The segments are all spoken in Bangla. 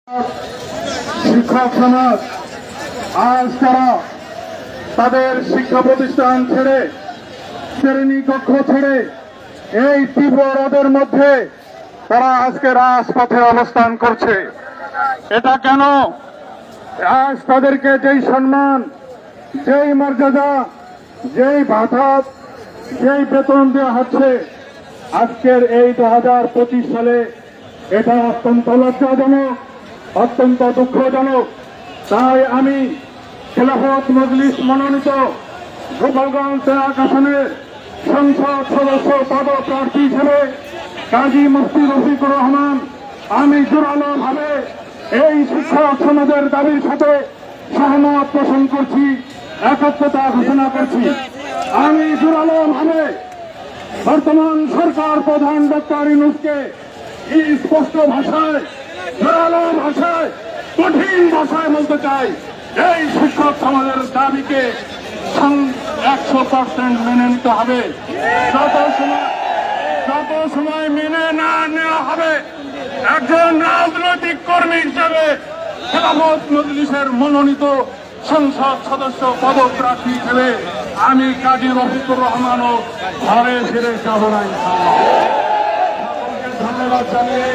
শিক্ষক সমাজ আজ তারা তাদের শিক্ষা প্রতিষ্ঠান ছেড়ে শ্রেণীকক্ষ ছেড়ে এই তীব্র রোদের মধ্যে তারা আজকে রাজপথে অবস্থান করছে। এটা কেন? আজ তাদেরকে যেই সম্মান, যেই মর্যাদা, যেই ভাতা, যেই বেতন দেওয়া হচ্ছে আজকের এই 2025 সালে, এটা অত্যন্ত লজ্জাজনক, অত্যন্ত দুঃখজনক। তাই আমি খেলাফত মজলিস মনোনীত গোপালগঞ্জ ১৩ আসনের সংসদ সদস্য পদপ্রার্থী হিসেবে কাজী মুফতি রফিকুর রহমান আমি জোরালোভাবে এই শিক্ষক সমাজের দাবির সাথে সহমত পোষণ করছি, একত্রতা ঘোষণা করছি। আমি জোরালোভাবে বর্তমান সরকার প্রধান ডক্টর ইউনূসকে স্পষ্ট ভাষায়, জোরালো ভাষায়, কঠিন ভাষায় বলতে চাই, এই শিক্ষক সমাজের দাবিকে 100% মেনে নিতে হবে। যত সময় মেনে না নেওয়া হবে, একজন রাজনৈতিক কর্মী হিসেবে খেলাফত মজলিসের মনোনীত সংসদ সদস্য পদপ্রার্থী হিসেবে আমি কাজী রফিকুর রহমানও ঘরে ফিরে যাব না। ধন্যবাদ জানিয়ে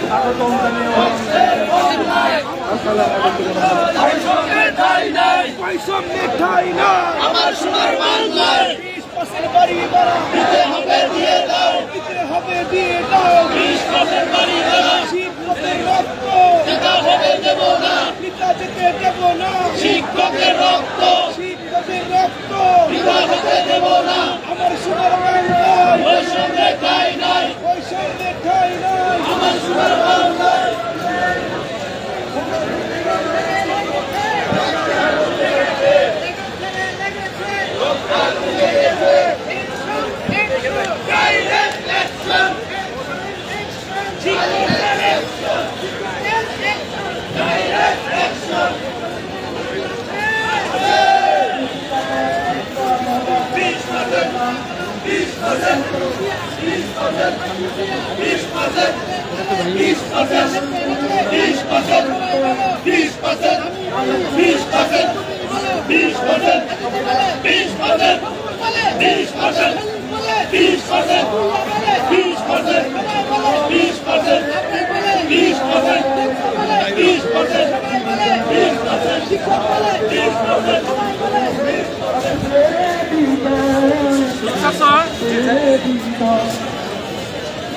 স্বাগতম জানিয়ে আমার সোনার বাংলায় 20% বাড়ি বাড়া দিতে হবে, দিয়ে দাও, দিতে হবে, দিয়ে দাও, 20% বাড়ি বাড়া, শিক্ষকের রক্ত দিতে হবে, দেব না, পিতা যেতে দেব না, শিক্ষকের রক্ত, শিক্ষকের রক্ত দিতে হবে, দেব না, আমার সোনার বাংলায় বৈষম্য ঠাঁই নাই, বৈষম্য ঠাঁই নাই, আমার সোনার বাংলায়।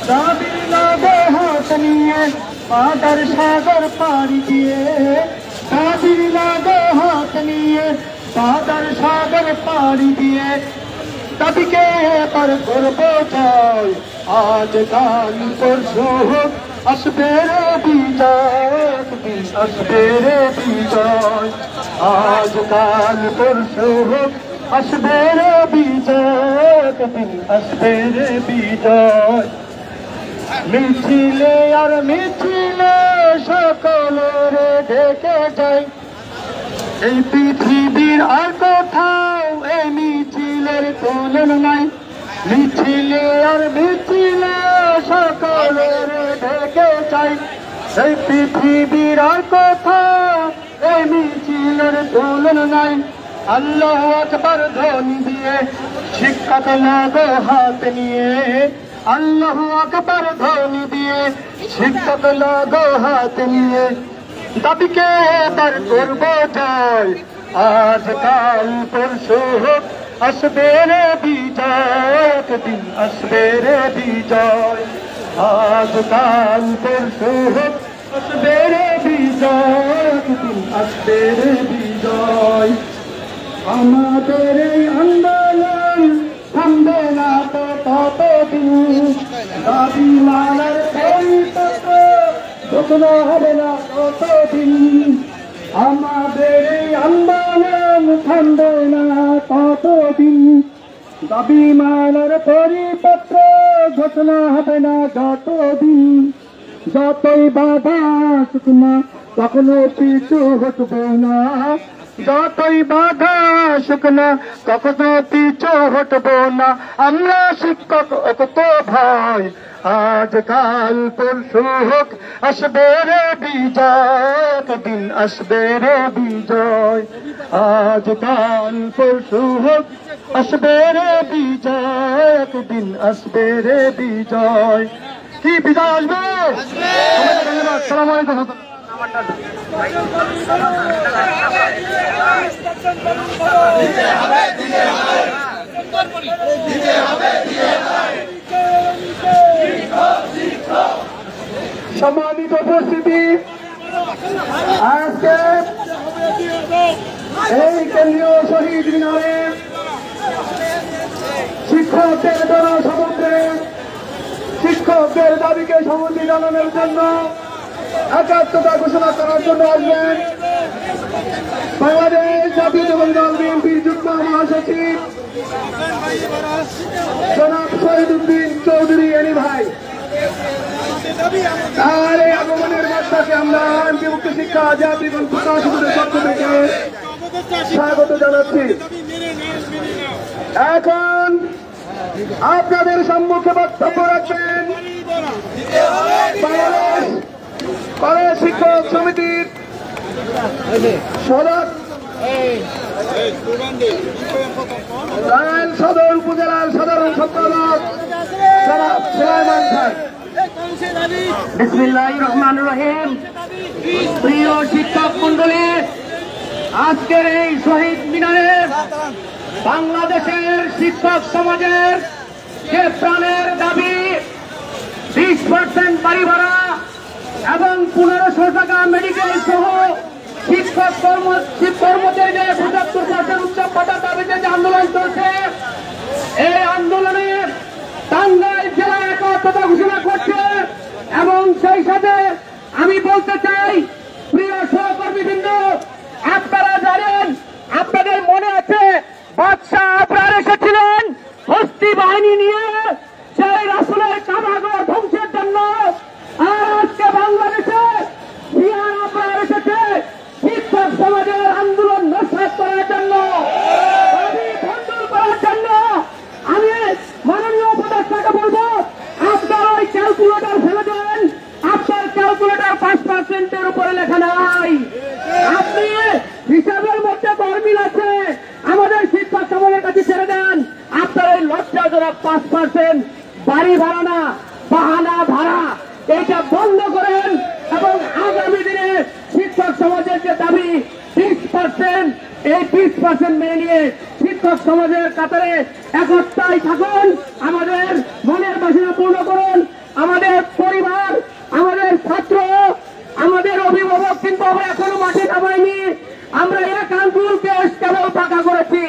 দাবি লাগে হাত নিয়ে পাদার সাগর পাড়ি দিয়ে, দাবি লাগে হাত নিয়ে পাদার সাগর পাড়ি দিয়ে, দাবিকে এবার করব জয়, আজ কাল পরশু হোক আসবে রে বিজয়, একদিন আসবে রে বিজয়, আজ কাল পরশু হোক আসবে রে বিজয়, একদিন আসবে রে বিজয়। মিছিলে আর মিছিলে সকলের ডেকে যাই, এই পৃথিবীর আর কোথাও এই মিছিলের তুলনা নাই, মিছিলে আর মিছিলে সকলের ডেকে যাই, এই পৃথিবীর আর কোথাও এই মিছিলের তুলনা নাই। আল্লাহু আকবার ধ্বনি দিয়ে শিক্ষক লাগো হাত নিয়ে, আল্লাহু আকবার ধ্বনি দিয়ে শিক্ষক লাগো হাত নিয়ে, দাবিকে এবার করব জয়, আজ কাল পরশু হোক আসবে রে বিজয়, একদিন আসবে রে বিজয়, আজ কাল পরশু হোক আসবে রে বিজয়, একদিন আসবে রে বিজয়। আমাদের এই আন্দোলন থামবে না তো ততদিন, দাবি মানার পরিপত্র ঘোষণা হবে না ততদিন, আমাদের এই আন্দোলন থামবে না ততদিন, দাবি মানার পরিপত্র ঘোষণা হবে না যতদিন, যতই বাধা আসুক না কখনো পিছু হটবে না, যতই বাধা আসুক না কখনো পিছু হটবো না, আমরা শিক্ষক একত ভাই আজ কাল পরশু হোক আসবে রে বিজয়, একদিন আসবে রে বিজয়। আজ কাল পরশু হোক আসবে রে বিজয়, একদিন আসবে রে বিজয়। কি বিজয় আসবে? ধন্যবাদ। সালাম আলাইকুম। সম্মানিত উপস্থিতি, আজকে এই কেন্দ্রীয় শহীদ মিনারে শিক্ষকদের জনসমুদ্রে শিক্ষকদের দাবিকে সম্মতি জানানোর জন্য একাত্মতা ঘোষণা করার জন্য আসবেন বাংলাদেশ জাতীয়তাবাদী দল বিএনপির যুগ্ম মহাসচিব জনাব শহীদুদ্দিন চৌধুরী এনি ভাই। তার এই আগমনের বার্তাকে আমরা মুক্ত শিক্ষা জাতিগণ প্রকাশনের পক্ষ থেকে স্বাগত জানাচ্ছি। এখন আপনাদের সম্মুখে বক্তব্য রাখবেন বাংলাদেশ কলেজ শিক্ষক সমিতির সদর উপজেলার সাধারণ সম্পাদক জনাব সুলাইমান খান। বিসমিল্লাহির রহমানির রহিম। প্রিয় শিক্ষক মন্ডলী, আজকের এই শহীদ মিনারে বাংলাদেশের শিক্ষক সমাজের যে প্রাণের দাবি 20% বাড়ি ভাড়া এবং 1500 টাকা মেডিকেল সহ শিক্ষক কর্মচারীদের 75% উৎসব ভাতার দাবিতে যে আন্দোলন চলছে, এই আন্দোলনে টাঙ্গাইল জেলা একাত্মতা ঘোষণা করছে। এবং সেই সাথে আমি বলতে চাই, প্রিয় সহকর্মীবৃন্দ, আপনারা জানেন, আপনাদের মনে আছে বাদশাহ আবরার এসেছিলেন হস্তি বাহিনী নিয়ে সেই রাসূলের কাবাগর ধ্বংসের জন্য। আর আজকে বাংলাদেশে জিয়ার আবরার এসেছে শিক্ষক সমাজের আন্দোলন নস্যাৎ করার জন্য, দাবি ভণ্ডুল করার জন্য। আমি মাননীয় উপদেষ্টাকে বলবো, আপনার ওই ক্যালকুলেটর ফেলে দেন। আপনার ক্যালকুলেটর 5%-এর উপরে লেখা নাই। আপনি হিসাবের মধ্যে গরমিল আছে, আমাদের শিক্ষক সমাজের কাছে ছেড়ে দেন। আপনার এই লজ্জাজনক 5% বাড়ি ভাড়া না, বাহানা ভাড়া, এইটা বন্ধ করেন। এবং আগামী দিনে শিক্ষক সমাজের যে দাবি 20%, এই 20% মেনে নিয়ে শিক্ষক সমাজের কাতারে একতাই থাকুন। আমাদের মনের বাসনা পূর্ণ করুন। আমাদের পরিবার, আমাদের ছাত্র, আমাদের অভিভাবক কিন্তু আমরা এখনো মাঠে নামাইনি। আমরা এক আঙ্গুল কেস কেবল পাকা করেছি,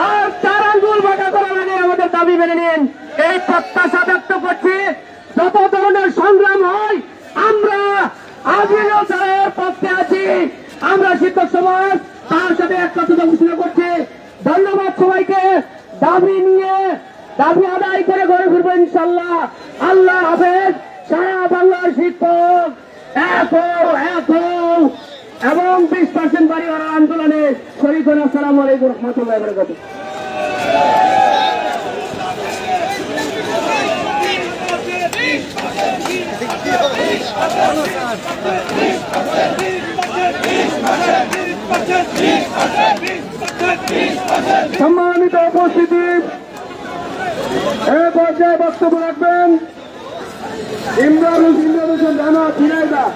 আর 4 আঙ্গুল পাকা করার আগে আমাদের দাবি মেনে নিন, এই প্রত্যাশা ব্যক্ত করছি। যত ধরনের সংগ্রাম হয়, আমরা আজীবনের পক্ষে আছি। আমরা শিক্ষক সমাজ তার সাথে একত্রতা ঘোষণা করছি। ধন্যবাদ সবাইকে। দাবি নিয়ে দাবি আদায় করে ঘরে ফিরবো ইনশাল্লাহ। আল্লাহ হাফেজ। সারা বাংলার শিক্ষক এবং 20% বাড়ি ভাড়া আন্দোলনে শরীক হন। আসসালামু আলাইকুম রহমতুল্লাহি ওয়া বারাকাতুহু। সম্মানিত উপস্থিতি, এ পর্যায়ে বক্তব্য রাখবেন ইমরান হোসেন রানা ঝিনাইদহ।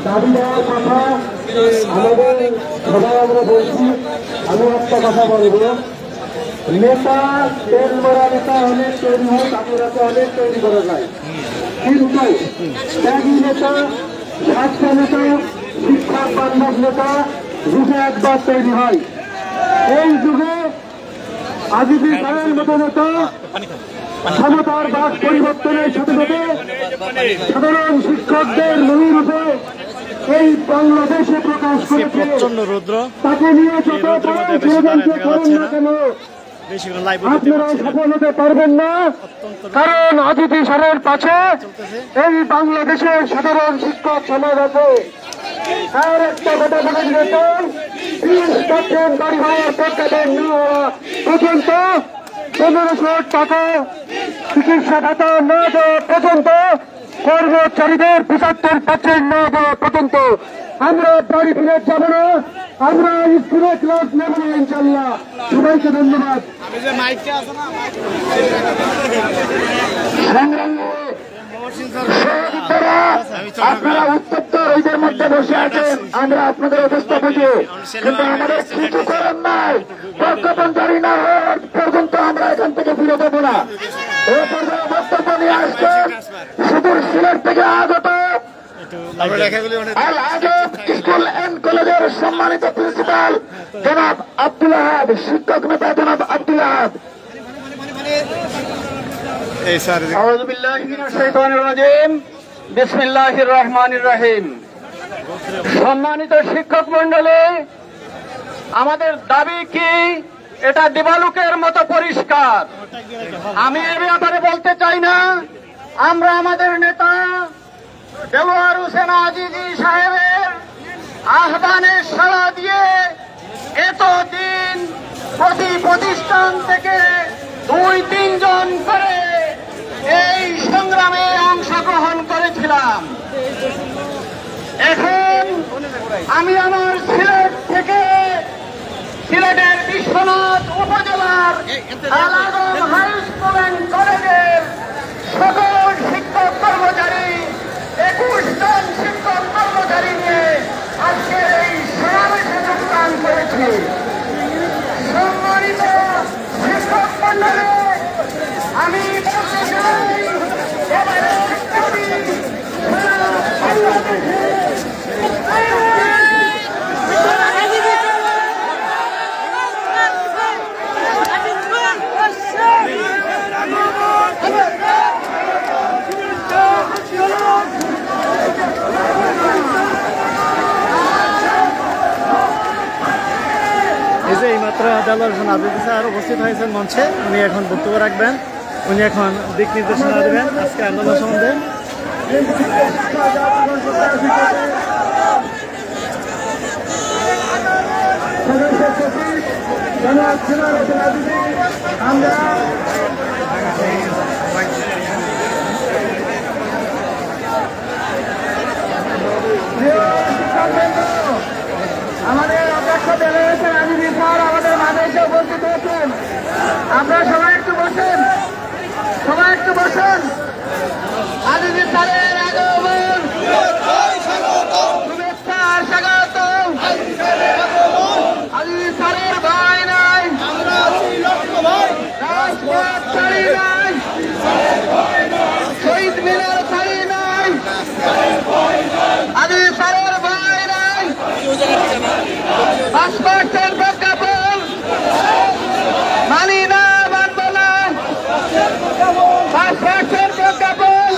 দাবি দেওয়ার কথা আমাদের সবাই আমরা বলছি। আমি একটা কথা বলব, নেতা তেল মরা নেতা অনেক তৈরি হয়, তাদেরকে অনেক তৈরি করা যায়, কিন্তু ত্যাগী নেতা, স্বাস্থ্য নেতা, শিক্ষক বান্ধব নেতা যুগে একবার তৈরি হয়। এই যুগে আজিবি খানের মতো নেতা ক্ষমতার বাক পরিবর্তনের সাথে সাথে সাধারণ শিক্ষকদের নৈরূপে এই বাংলাদেশে প্রকাশ করেছে। তাকে নিয়ে যত ষড়যন্ত্র করেন না কেন, আপনারা সফল হতে পারবেন না, কারণ অতিথি সারের পাশে এই বাংলাদেশের সাধারণ শিক্ষক সমাজ আছে। আর একটা কথা বলে দিয়েছেন, 20% বাড়ি হওয়ার পক্ষে নেওয়া পর্যন্ত 1500 টাকা চিকিৎসা ভাতা না দেওয়া পর্যন্ত, কর্মচারীদের 75% না দেওয়া পর্যন্ত আমরা বাড়ি ফিরে যাব না, আমরা স্কুলে ক্লাস নেব না ইনশাল্লাহ। সবাইকে ধন্যবাদ। আপনারা উত্তপ্ত রোদের মধ্যে বসে আছেন, আমরা আপনাদের অবস্থা বুঝি, কিন্তু আমাদের কিছু করার নাই। প্রজ্ঞাপন জারি না হওয়ার পর্যন্ত আমরা এখান থেকে ফিরে দেবো না। এ পর্যায়ে বক্তব্য নিয়ে আসছেন সুদূর সিলেট থেকে আগত আল আজব স্কুল অ্যান্ড কলেজের সম্মানিত প্রিন্সিপাল জনাব আব্দুল আহাদ, শিক্ষক নেতা জনাব আব্দুল আহাদ। আউযু বিল্লাহি মিনাশ শাইতানির রাজিম। বিসমিল্লাহির রহমানির রহিম। সম্মানিত শিক্ষক মণ্ডলী, আমাদের দাবি কি এটা দিবালুকের মতো পরিষ্কার। আমি এ ব্যাপারে বলতে চাই না। আমরা আমাদের নেতা দেলোয়ার হোসেন আজিজি সাহেবের আহ্বানে সাড়া দিয়ে এতদিন প্রতি প্রতিষ্ঠান থেকে 2-3 জন করে এই সংগ্রামে অংশগ্রহণ করেছিলাম। এখন আমি আমার সিলেট থেকে, সিলেটের বিশ্বনাথ উপজেলার আল আজম হাই স্কুল অ্যান্ড কলেজের সকল শিক্ষক কর্মচারী, 21 জন শিক্ষক কর্মচারী নিয়ে আজকে এই সমাবেশে যোগদান করেছি। সম্মানিত শিক্ষক মণ্ডলী, আমি বলতে চাই এবারে এইমাত্র দেলোয়ার হোসেন আজিজি স্যার উপস্থিত হয়েছেন মঞ্চে। উনি এখন বক্তব্য রাখবেন, উনি এখন দিক নির্দেশনা দেবেন আজকে আন্দোলন সম্বন্ধে। আমাদের অধ্যক্ষ দেলোয়ার আজিজি স্যার আমাদের মাঝে এসে উপস্থিত হয়েছেন। আপনারা সবাই একটু বসেন, সবাই একটু বসেন। আজিজি স্যারের আগমন, শুভেচ্ছা আর স্বাগত। আজিজি স্যারের ভাই নাই, রাজপথ ছাড়ি নাই, শহীদ মিনার ছাড়ি নাই, আজিজি স্যারের ভাই নাই। 5% প্রজ্ঞাপন মানি না, মানব না। 5% প্রজ্ঞাপন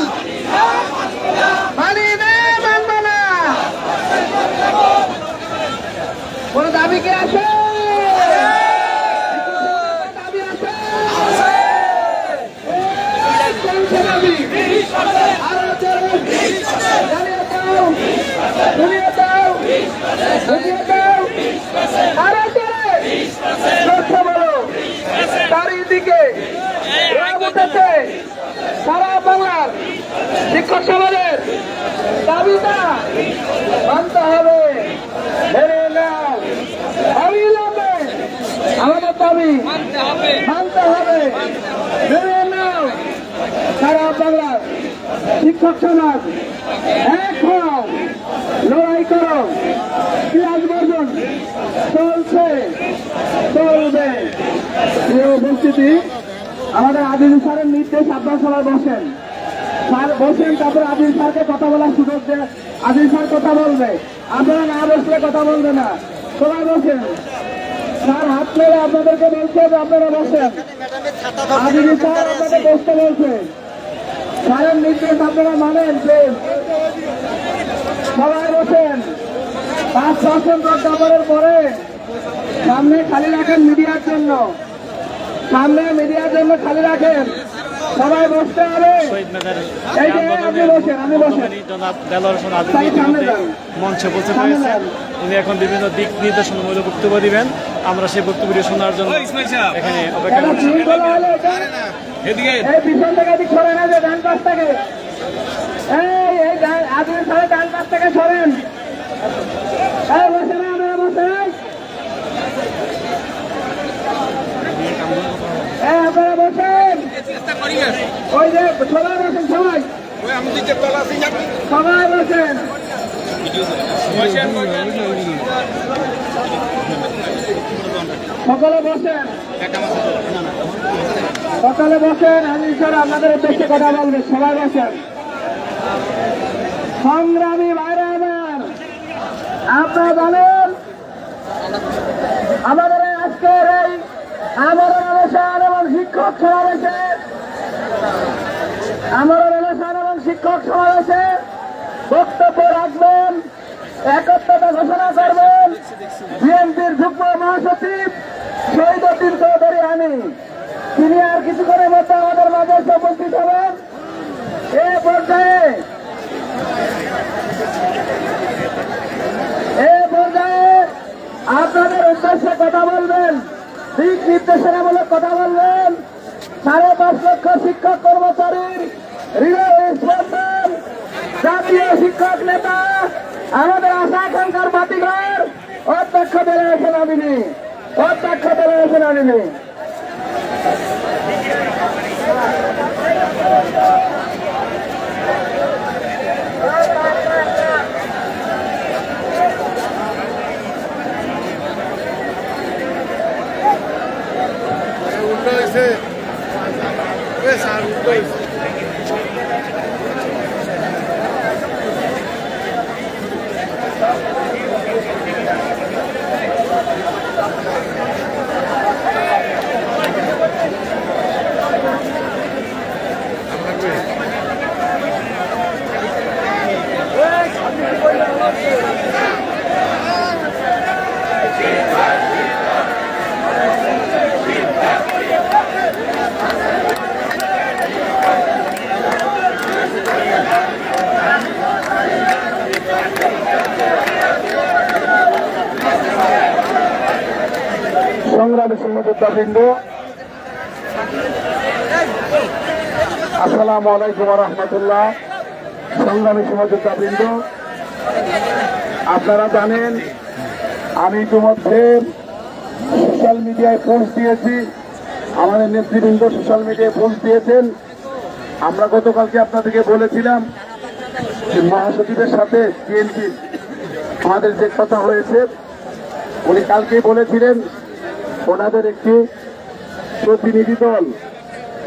মানি না, মানব না। কোন দাবি কি আছে? দাবি আছে, দাবি আরো জানিয়ে দাও, শুনিয়ে দাও, বুঝিয়ে দাও, আরো কথা বলো। চারিদিকে উঠেছে সারা বাংলার শিক্ষক সমাজের দাবিটা মানতে হবে, মেনে নাও। অবিলম্বে আমাদের দাবি মানতে হবে, মেনে নাও। সারা বাংলার শিক্ষক সমাজ এখন লড়াই করো। ক্লাস বর্জন চলছে, চলবে। উপস্থিতি আমাদের আজিজি স্যারের নির্দেশ, আপনার সবাই বসেন, স্যার বসেন, তারপরে আজিজি স্যারকে কথা বলার সুযোগ দেয়। আজিজি স্যার কথা বলবে, আপনারা না বসলে কথা বলবে না। সবাই বসেন, স্যার হাত মেরে আপনাদেরকে বলছে যে আপনারা বসেন। আজিজি স্যার আপনাদের বসতে বলছে, স্যারের নির্দেশ আপনারা মানেন। সবাই বসেন। 5% প্রজ্ঞাপনের পরে সামনে খালি রাখেন মিডিয়ার জন্য। সামনে মিডিয়ার জন্য খালি রাখেন, সবাই বসতে হবে। শহীদ মেদার এই যে আপনি বসেন, আমি বসেন। জনাব দেলোয়ার হোসেন আজিজ ইতিমধ্যে মঞ্চে উপস্থিত হয়েছেন। উনি এখন বিভিন্ন দিক নির্দেশনামূলক বক্তব্য দিবেন। আমরা সেই বক্তব্যটি শোনার জন্য এখানে অপেক্ষা করছি। এই পিছন থেকে দিক সরেন, এই যে ডান পাশ থেকে, এই আপনি সরে ডান পাশ থেকে সরেন। এই বসেন, আপনারা বসেন, আপনারা বসেন। ওই যে সবাই বসেন, সবাই সবাই বসেন। সকলে বসেন, সকলে বসেন। আমি স্যার আপনাদের উদ্দেশ্যে কথা বলবেন, সবাই বসেন। সংগ্রামী ভাইরা আমার, আপনারা জানেন আমাদের আজকের এই আমরণ অনশন এবং শিক্ষক সমাবেশে, আমরণ অনশন এবং শিক্ষক সমাবেশে বক্তব্য রাখবেন, একত্রতা ঘোষণা করবেন বিএনপির যুগ্ম মহাসচিব শহীদ উদ্দিন চৌধুরী আমি। তিনি আর কিছুক্ষণের মধ্যে আমাদের মাঝে উপস্থিত হবেন। এ পর্যায়ে আপনাদের উদ্দেশ্যে কথা বলবেন, দিক নির্দেশনামূলক কথা বলবেন। 5.5 লক্ষ শিক্ষক কর্মচারীর হৃদয় স্পন্দন, জাতীয় শিক্ষক নেতা, আমাদের আশা আকাঙ্ক্ষার বাতিঘর অধ্যক্ষ দেলোয়ার হোসেন আমিনী, অধ্যক্ষ দেলোয়ার হোসেন আমিনী। সংগ্রামী সহযোদ্ধাবৃন্দ, আসসালামু আলাইকুম ওয়া রাহমাতুল্লাহ। সংগ্রামী সহযোদ্ধাবৃন্দ, আপনারা জানেন আমি ইতিমধ্যে সোশ্যাল মিডিয়ায় পোস্ট দিয়েছি, আমাদের নেতৃবৃন্দ সোশ্যাল মিডিয়ায় পোস্ট দিয়েছেন। আমরা গতকালকে আপনাদেরকে বলেছিলাম যে মহাসচিবের সাথে বিএনপি আমাদের যে কথা হয়েছে, উনি কালকেই বলেছিলেন ওনাদের একটি প্রতিনিধি দল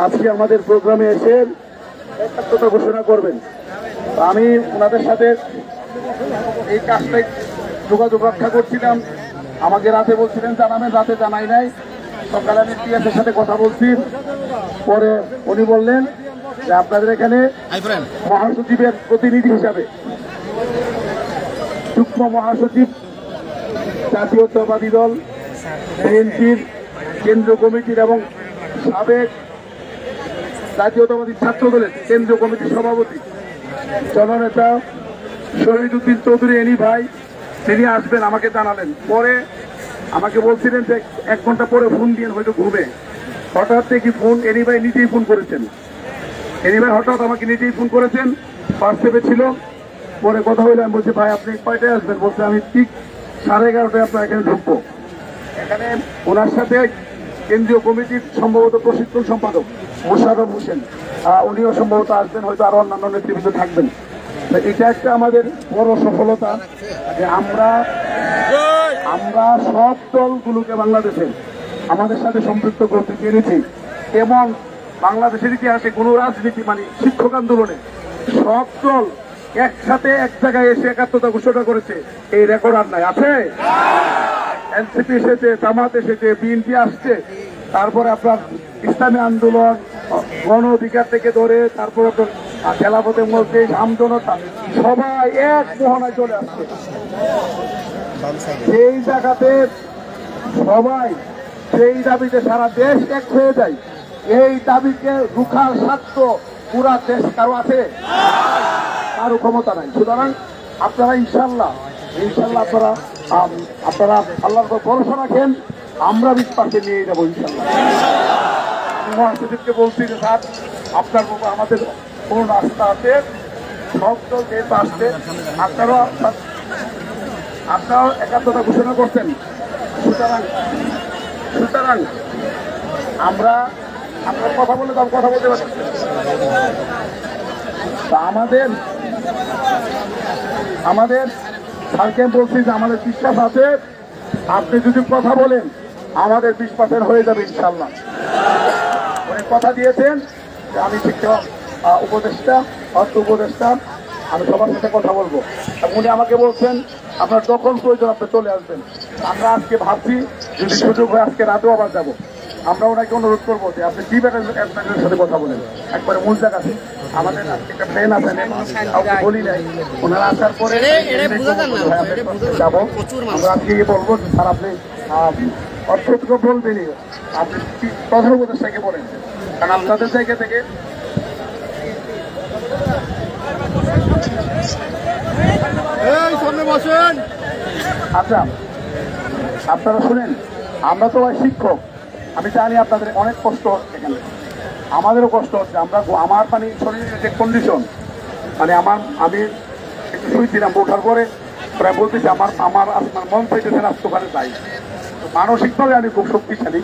আজকে আমাদের প্রোগ্রামে এসে একাত্মতা ঘোষণা করবেন। আমি ওনাদের সাথে এই কাজটাই যোগাযোগ রক্ষা করছিলাম। আমাকে রাতে বলছিলেন জানাবেন, রাতে জানাই নাই। সকালে আমি টিএসের সাথে কথা বলছি, পরে উনি বললেন যে আপনাদের এখানে মহাসচিবের প্রতিনিধি হিসাবে যুগ্ম মহাসচিব জাতীয়তাবাদী দল বিএনপির কেন্দ্রীয় কমিটির এবং সাবেক জাতীয়তাবাদী ছাত্র দলের কেন্দ্রীয় কমিটির সভাপতি জননেতা শহীদ উদ্দিন চৌধুরী এনি ভাই তিনি আসবেন আমাকে জানালেন। পরে আমাকে বলছিলেন যে 1 ঘন্টা পরে ফোন দিয়ে হয়তো ঘুমে। হঠাৎ দেখি ফোন এনি ভাই নিজেই ফোন করেছেন। এনি ভাই হঠাৎ আমাকে নিজেই ফোন করেছেন, হোয়াটসঅ্যাপে ছিল। পরে কথা হইলে আমি বলছি ভাই আপনি কয়টায় আসবেন? বলছে আমি ঠিক 11:30টায় আপনার এখানে ঢুকবো। এখানে ওনার সাথে কেন্দ্রীয় কমিটির সম্ভবত প্রশিক্ষণ সম্পাদক মোশাররফ হোসেন, উনিও সম্ভবত আসবেন, হয়তো আরো অন্যান্য নেতৃবৃন্দ থাকবেন। এটা একটা আমাদের বড় সফলতা যে আমরা সব দলগুলোকে বাংলাদেশে আমাদের সাথে সম্পৃক্ত করতে পেরেছি। এবং বাংলাদেশের ইতিহাসে কোন রাজনীতি মানে শিক্ষক আন্দোলনে সব দল একসাথে এক জায়গায় এসে একাত্মতা ঘোষণা করেছে, এই রেকর্ড আর নাই। আছে? এনসিপি এসেছে, জামাত এসেছে, বিএনপি আসছে, তারপরে আপনার ইসলামী আন্দোলন, গণ অধিকার থেকে ধরে তারপর আপনার খেলাফতের মধ্যে আমজনতা সবাই এক মোহনায় চলে আসছে। সেই জায়গাতে সবাই সেই দাবিতে সারা দেশ এক হয়ে যায়, এই দাবিকে রুখার স্বার্থ পুরা দেশ কারো আছে? কারো ক্ষমতা নাই। সুতরাং আপনারা ইনশাল্লাহ আপনারা আল্লাহর উপর ভরসা রাখেন, আমরা 20% নিয়ে যাবো ইনশাল্লাহ। মহাসচিবকে বলছি যে স্যার আপনার উপর আমাদের পূর্ণ আস্থা আছে, সব দল যেহেতু আসছে আপনারাও একাত্মতা ঘোষণা করছেন। সুতরাং আমরা আপনার কথা বলে তো কথা বলতে পারছি। আমাদের স্যারকে বলছি যে আমাদের বিশ্বাস আছে, আপনি যদি কথা বলেন আমাদের 20% হয়ে যাবে ইনশাল্লাহ। উনি কথা দিয়েছেন যে আমি শিক্ষক উপদেষ্টা, অর্থ উপদেষ্টা, আমি সবার সাথে কথা বলবো। উনি আমাকে বলছেন আপনার যখন প্রয়োজন আপনি চলে আসবেন। আমরা আজকে ভাবছি যদি সুযোগ হয় আজকে রাতেও আবার যাবো। আমরা ওনাকে অনুরোধ করবো যে আপনি চিফ অ্যাডমিনিস্ট্রেটরের সাথে কথা বলেন, একবারে মূল জায়গাতে। আমাদের একটা প্লেন আছে, কাউকে বলি নাই, ওনারা আসার পরে যাবো। আমরা আজকে বলবো স্যার আপনি অর্থ বলবেনই, আপনি প্রধান উপদেষ্টাকে বলেন, কারণ আপনাদের জায়গা থেকে আচ্ছা আপনারা শুনেন, আমরা তো ভাই শিক্ষক, আমি জানি আপনাদের অনেক কষ্ট হচ্ছে, এখানে আমাদেরও কষ্ট হচ্ছে। আমার মানে শরীরের যে কন্ডিশন, মানে আমি একটু শুয়েছিলাম, ওঠার পরে প্রায় বলতেছি আমার মন চাইতেছে না ওখানে যাই। মানসিকভাবে আমি খুব শক্তিশালী,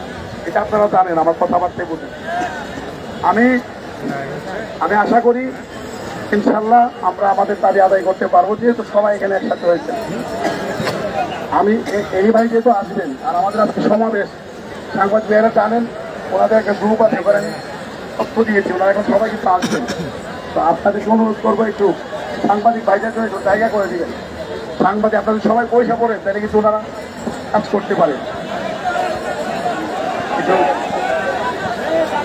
এটা আপনারা জানেন, আমার কথাবার্তায় বলতে। আমি আশা করি ইনশাল্লাহ আমরা আমাদের দাবি আদায় করতে পারবো, যেহেতু সবাই এখানে একসাথে হয়েছে। আমি এই ভাই যেহেতু আসবেন, আর আমাদের আজকে সমাবেশ, সাংবাদিক ভাইয়েরা জানেন ওনাদের একটা গ্রুপ আছে, এবার আমি তথ্য দিয়েছি, ওনারা এখন সবাই কিন্তু আসবেন। তো আপনাদেরকে অনুরোধ করবো একটু সাংবাদিক ভাইদের জন্য একটু জায়গা করে দিবেন। সাংবাদিক আপনাদের সবাই পয়সা পড়েন, তাহলে কিন্তু ওনারা কাজ করতে পারেন।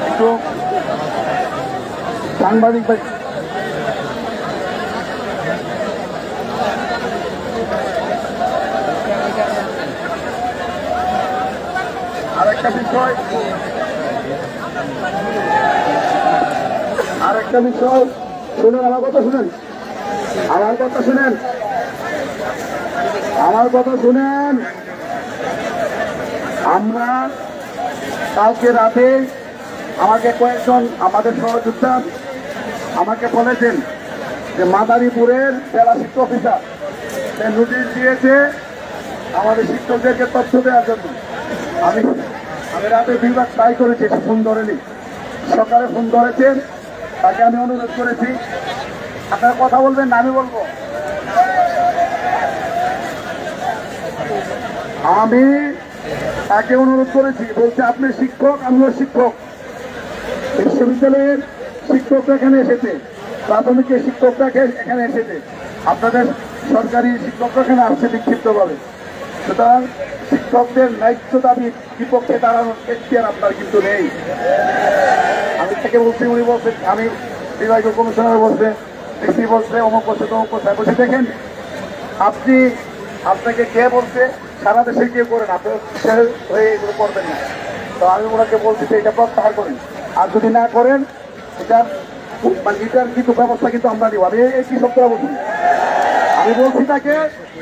একটু সাংবাদিক ভাই আরেকটা বিষয় শুনেন, আমার কথা শুনেন, আমরা কালকে রাতে আমাকে কয়েকজন আমাদের সহযোদ্ধা আমাকে বলেছেন যে মাদারীপুরের জেলা শিক্ষা অফিসার নোটিশ দিয়েছে আমাদের শিক্ষকদেরকে তথ্য দেওয়ার জন্য। আমি রাতে 2 বার ট্রাই করেছি, ফোন ধরেনি। সকালে ফোন ধরেছেন, তাকে আমি অনুরোধ করেছি আপনারা কথা বলবেন না, আমি বলবো। আমি তাকে অনুরোধ করেছি, বলছে আপনি শিক্ষক, আমিও শিক্ষক, বিশ্ববিদ্যালয়ের শিক্ষকরা এখানে এসেছে, প্রাথমিকের শিক্ষকরা এখানে এসেছে, আপনাদের সরকারি শিক্ষকরা এখানে আসছে বিক্ষিপ্তভাবে। সুতরাং শিক্ষকদের ন্যায্য দাবির বিপক্ষে দাঁড়ানোর এখতিয়ার আপনার কিন্তু নেই। আমি তাকে বলছি, উনি বলছেন, আমি বিভাগীয় কমিশনার বলছে, ডিসি বলছে, অমুক বলছে, তমুক বলছে। বলছি দেখেন আপনাকে কে বলছে সারা দেশে কেউ করেন, আপনি হয়ে এগুলো করবেন না। তো আমি ওনাকে বলছি যে এটা প্রত্যাহার করেন, আর যদি না করেন এটার কিন্তু ব্যবস্থা কিন্তু আমরা নিব। আমি কি সত্যি বলছি, আমি বলছি তাকে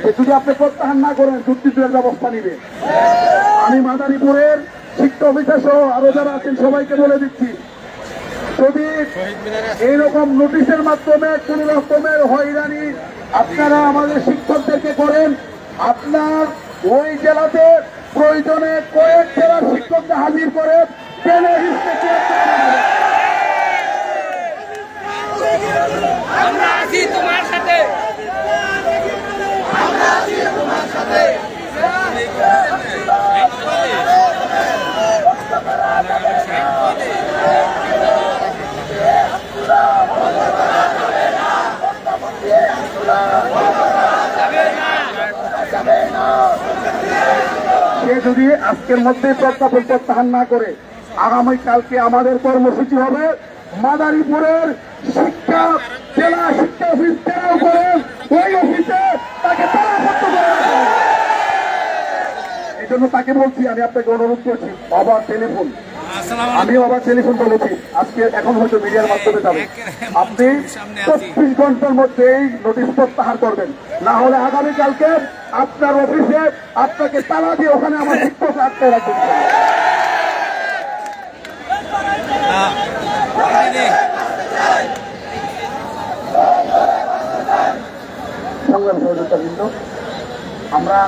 যে যদি আপনি প্রত্যাহার না করেন দুর্নীতির ব্যবস্থা নিবে। আমি মাদারীপুরের শিক্ষা অফিসার সহ আরো যারা আছেন সবাইকে বলে দিচ্ছি, যদি এইরকম নোটিশের মাধ্যমে কোন রকমের হয়রানি আপনারা আমাদের শিক্ষকদেরকে করেন, আপনার ওই জেলাতে প্রয়োজনে কয়েক জেলার শিক্ষককে হাজির করে আমরা আছি তোমার সাথে, সে যদি আজকের মধ্যে প্রজ্ঞাপন প্রত্যাহার না করে, আগামীকালকে আমাদের কর্মসূচি হবে মাদারীপুরের শিক্ষা জেলা শিক্ষা অফিস ঘেরাও করে ওই অফিসে তাকে তালাবদ্ধ করা হবে। এই জন্য তাকে বলছি, আমি আপনাকে অনুরোধ করছি, আবার টেলিফোন, আমিও আবার টেলিফোন বলেছি, আজকে এখন হয়তো মিডিয়ার মাধ্যমে যাবে, আপনি 24 ঘন্টার মধ্যে এই নোটিশ প্রত্যাহার করবেন, না হলে আগামীকালকে আপনার অফিসে আপনাকে তালা দিয়ে ওখানে আমার শিক্ষক আটকে রাখবেন। সংগ্রামী সহযোগিতাবৃন্দ, আমরা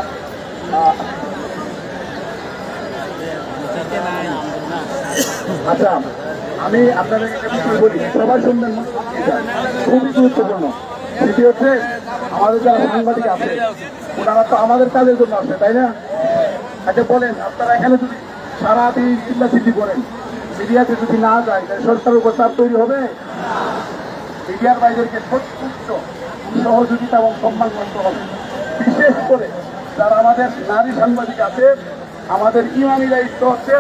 আচ্ছা, আমি আপনাদেরকে একটা বিষয় বলি, সবাই শুনবেন, খুবই গুরুত্বপূর্ণ। সেটি হচ্ছে আমাদের যারা সাংবাদিক আছে ওনারা তো আমাদের কাজের জন্য আসে, তাই না? আচ্ছা বলেন, আপনারা এখানে যদি সারাদিন চিল্লাচিল্লি করেন, মিডিয়াতে যদি না যায় তাহলে সরকারের উপর চাপ তৈরি হবে। মিডিয়ার বাইরেকে সত্যিষ্ট সহযোগিতা এবং সম্মান করতে হবে। বিশেষ করে যারা আমাদের নারী সাংবাদিক আছে, আমাদের ইমানি দায়িত্ব হচ্ছে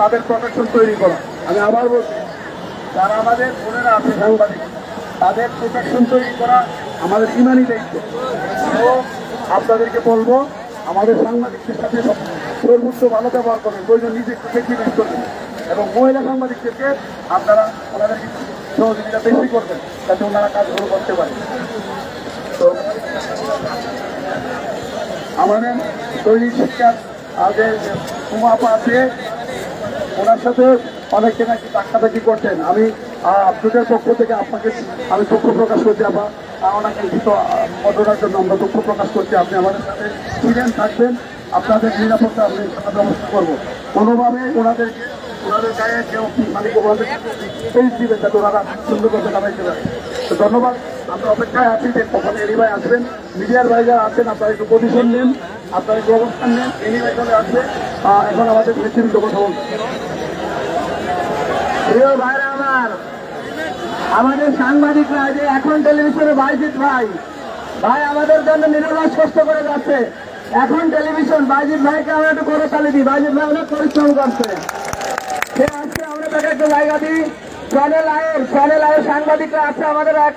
তাদের প্রোটেকশন তৈরি করা। আমি আবার বলছি, যারা আমাদের বোনেরা আছে সাংবাদিক, তাদের প্রোটেকশন তৈরি করা আমাদের ইমানি দায়িত্ব। তো আপনাদেরকে বলবো, আমাদের সাংবাদিকদের সাথে সর্বোচ্চ ভালো ব্যবহার করবেন, প্রয়োজন নিজে একটু স্যাক্রিফাইস করবেন, এবং মহিলা সাংবাদিকদেরকে আপনারা ওনাদেরকে সহযোগিতা বেশি করবেন যাতে ওনারা কাজগুলো করতে পারে। তো আমাদের দৈনিক শিক্ষার আগে উমাপা আছে, ওনার সাথে অনেকে নাকি টাকাটাকি করছেন। আমি আপনাদের পক্ষ থেকে আপনাকে আমি দুঃখ প্রকাশ করছি, আবার ওনাকে ঘটনার জন্য আমরা দুঃখ প্রকাশ করছি। আপনি আমাদের সাথে ছিলেন, থাকবেন, আপনাদের নিরাপত্তা আমি ব্যবস্থা করবো। কোনোভাবে ওনাদের গায়ে কেউ মানে ওনাদের স্পেস দিবেন যাতে ওনারা সুন্দর করতে নামাইতে পারে। তো ধন্যবাদ, আমরা অপেক্ষায় আছি যে কখন এনি ভাই আসবেন। মিডিয়ার ভাই যারা আছেন আপনারা একটু পজিশন নেন, আপনারা একটু অবস্থান নেন। এনি ভাই চলে আসবে, এখন আমাদের নেতৃত্ব কথা বলছে। প্রিয় ভাইরা আমার, আমাদের সাংবাদিকরা যে এখন টেলিভিশনে বাইজিৎ ভাই আমাদের জন্য নিরলস কষ্ট করে যাচ্ছে। এখন টেলিভিশন বাইজিৎ ভাইকে আমরা একটু করে তালি দিই। বাইজিৎ ভাই অনেক পরিশ্রম করছে, সে আজকে আমরা তাকে একটু জায়গা দিই। চ্যানেল আয়ের সাংবাদিকরা আছে, আমাদের এক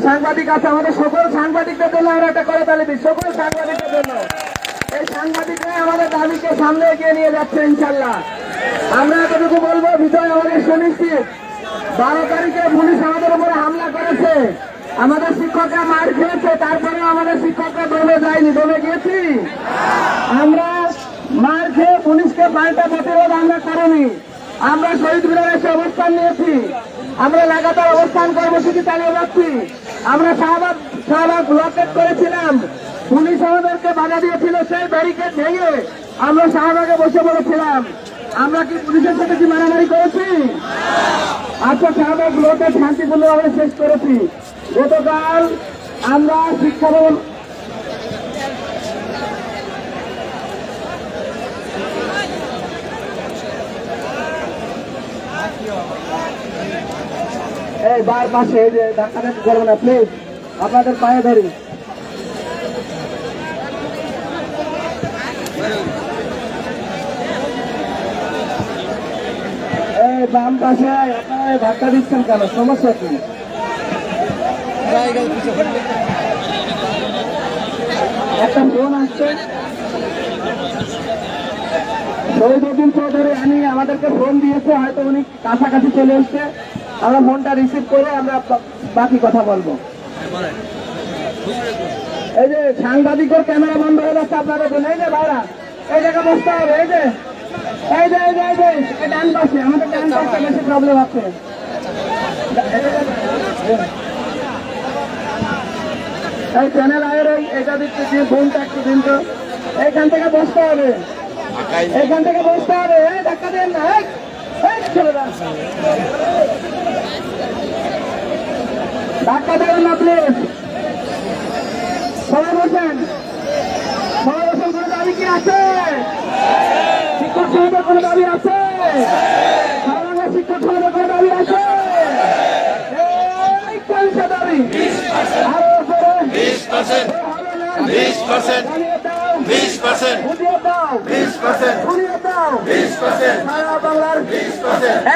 সাংবাদিক আছে, আমাদের সকল সাংবাদিকদের জন্য আমরা একটা করে তালি দিই, সকল সাংবাদিকদের জন্য। এই সাংবাদিকরা আমাদের দাবিকে সামনে এগিয়ে নিয়ে যাচ্ছে ইনশাল্লাহ। আমরা এতটুকু বলবো, বিষয় আমাদের সুনিশ্চিত। 12 তারিখে পুলিশ আমাদের উপরে হামলা করেছে, আমাদের শিক্ষকরা মার খেয়েছে, তারপরে আমাদের শিক্ষকরা দমে যায়নি, দমে গিয়েছি আমরা। মার খেয়ে পুলিশকে পাল্টা প্রতিরোধ আমরা করিনি, আমরা শহীদ মিনারে এসে অবস্থান নিয়েছি, আমরা লাগাতার অবস্থান কর্মসূচি চালিয়ে যাচ্ছি। আমরা শাহবাগ ব্লকেট করেছিলাম, পুলিশ আমাদেরকে বাধা দিয়েছিল, সেই ব্যারিকেড ভেঙে আমরা শাহবাগে বসে পড়েছিলাম। আমরা কি পুলিশের সাথে কি মারামারি করেছি? আচ্ছা, শাহবাগ ব্লকেট শান্তিপূর্ণভাবে শেষ করেছি। গতকাল আমরা শিক্ষা ভবন এই বার পাশে, এই যে ধাক্কাধাক্কি করবেন না প্লিজ, আপনাদের পায়ে ধরি। এই বাম পাশে আপনারা ধাক্কা দিচ্ছেন কেন? সমস্যা কি? একটা ফোন আসছে শহীদুদ্দিন চৌধুরী, আমাদেরকে ফোন দিয়েছে, হয়তো উনি কাছাকাছি চলে এসছে। আমরা ফোনটা রিসিভ করে আমরা বাকি কথা বলবো। এই যে সাংবাদিকের ক্যামেরা বন্ধ হয়ে যাচ্ছে আপনাদের জন্য। এই যে ভাইরা, এই জায়গায় বসতে হবে। এই যে ডান পাশে, আমাদের ডান পাশে বেশি প্রবলেম আছে। এই চ্যানেল আয়ের এটা দিচ্ছে, যে ফোনটা একটু দিন তো। এইখান থেকে বসতে হবে, এখান থেকে বসতে হবে। ধাক্কা দেন না, ধাক্কা দেবেন না প্লিজ। সবাই বসেন, সবাই বসেন। কোনো দাবি কি আছে? শিক্ষক সমাজের কোনো দাবি আছে? সারা শিক্ষক সমাজের কোনো দাবি আছে? দাবি আরো 20% 20% 20% সারা বাংলার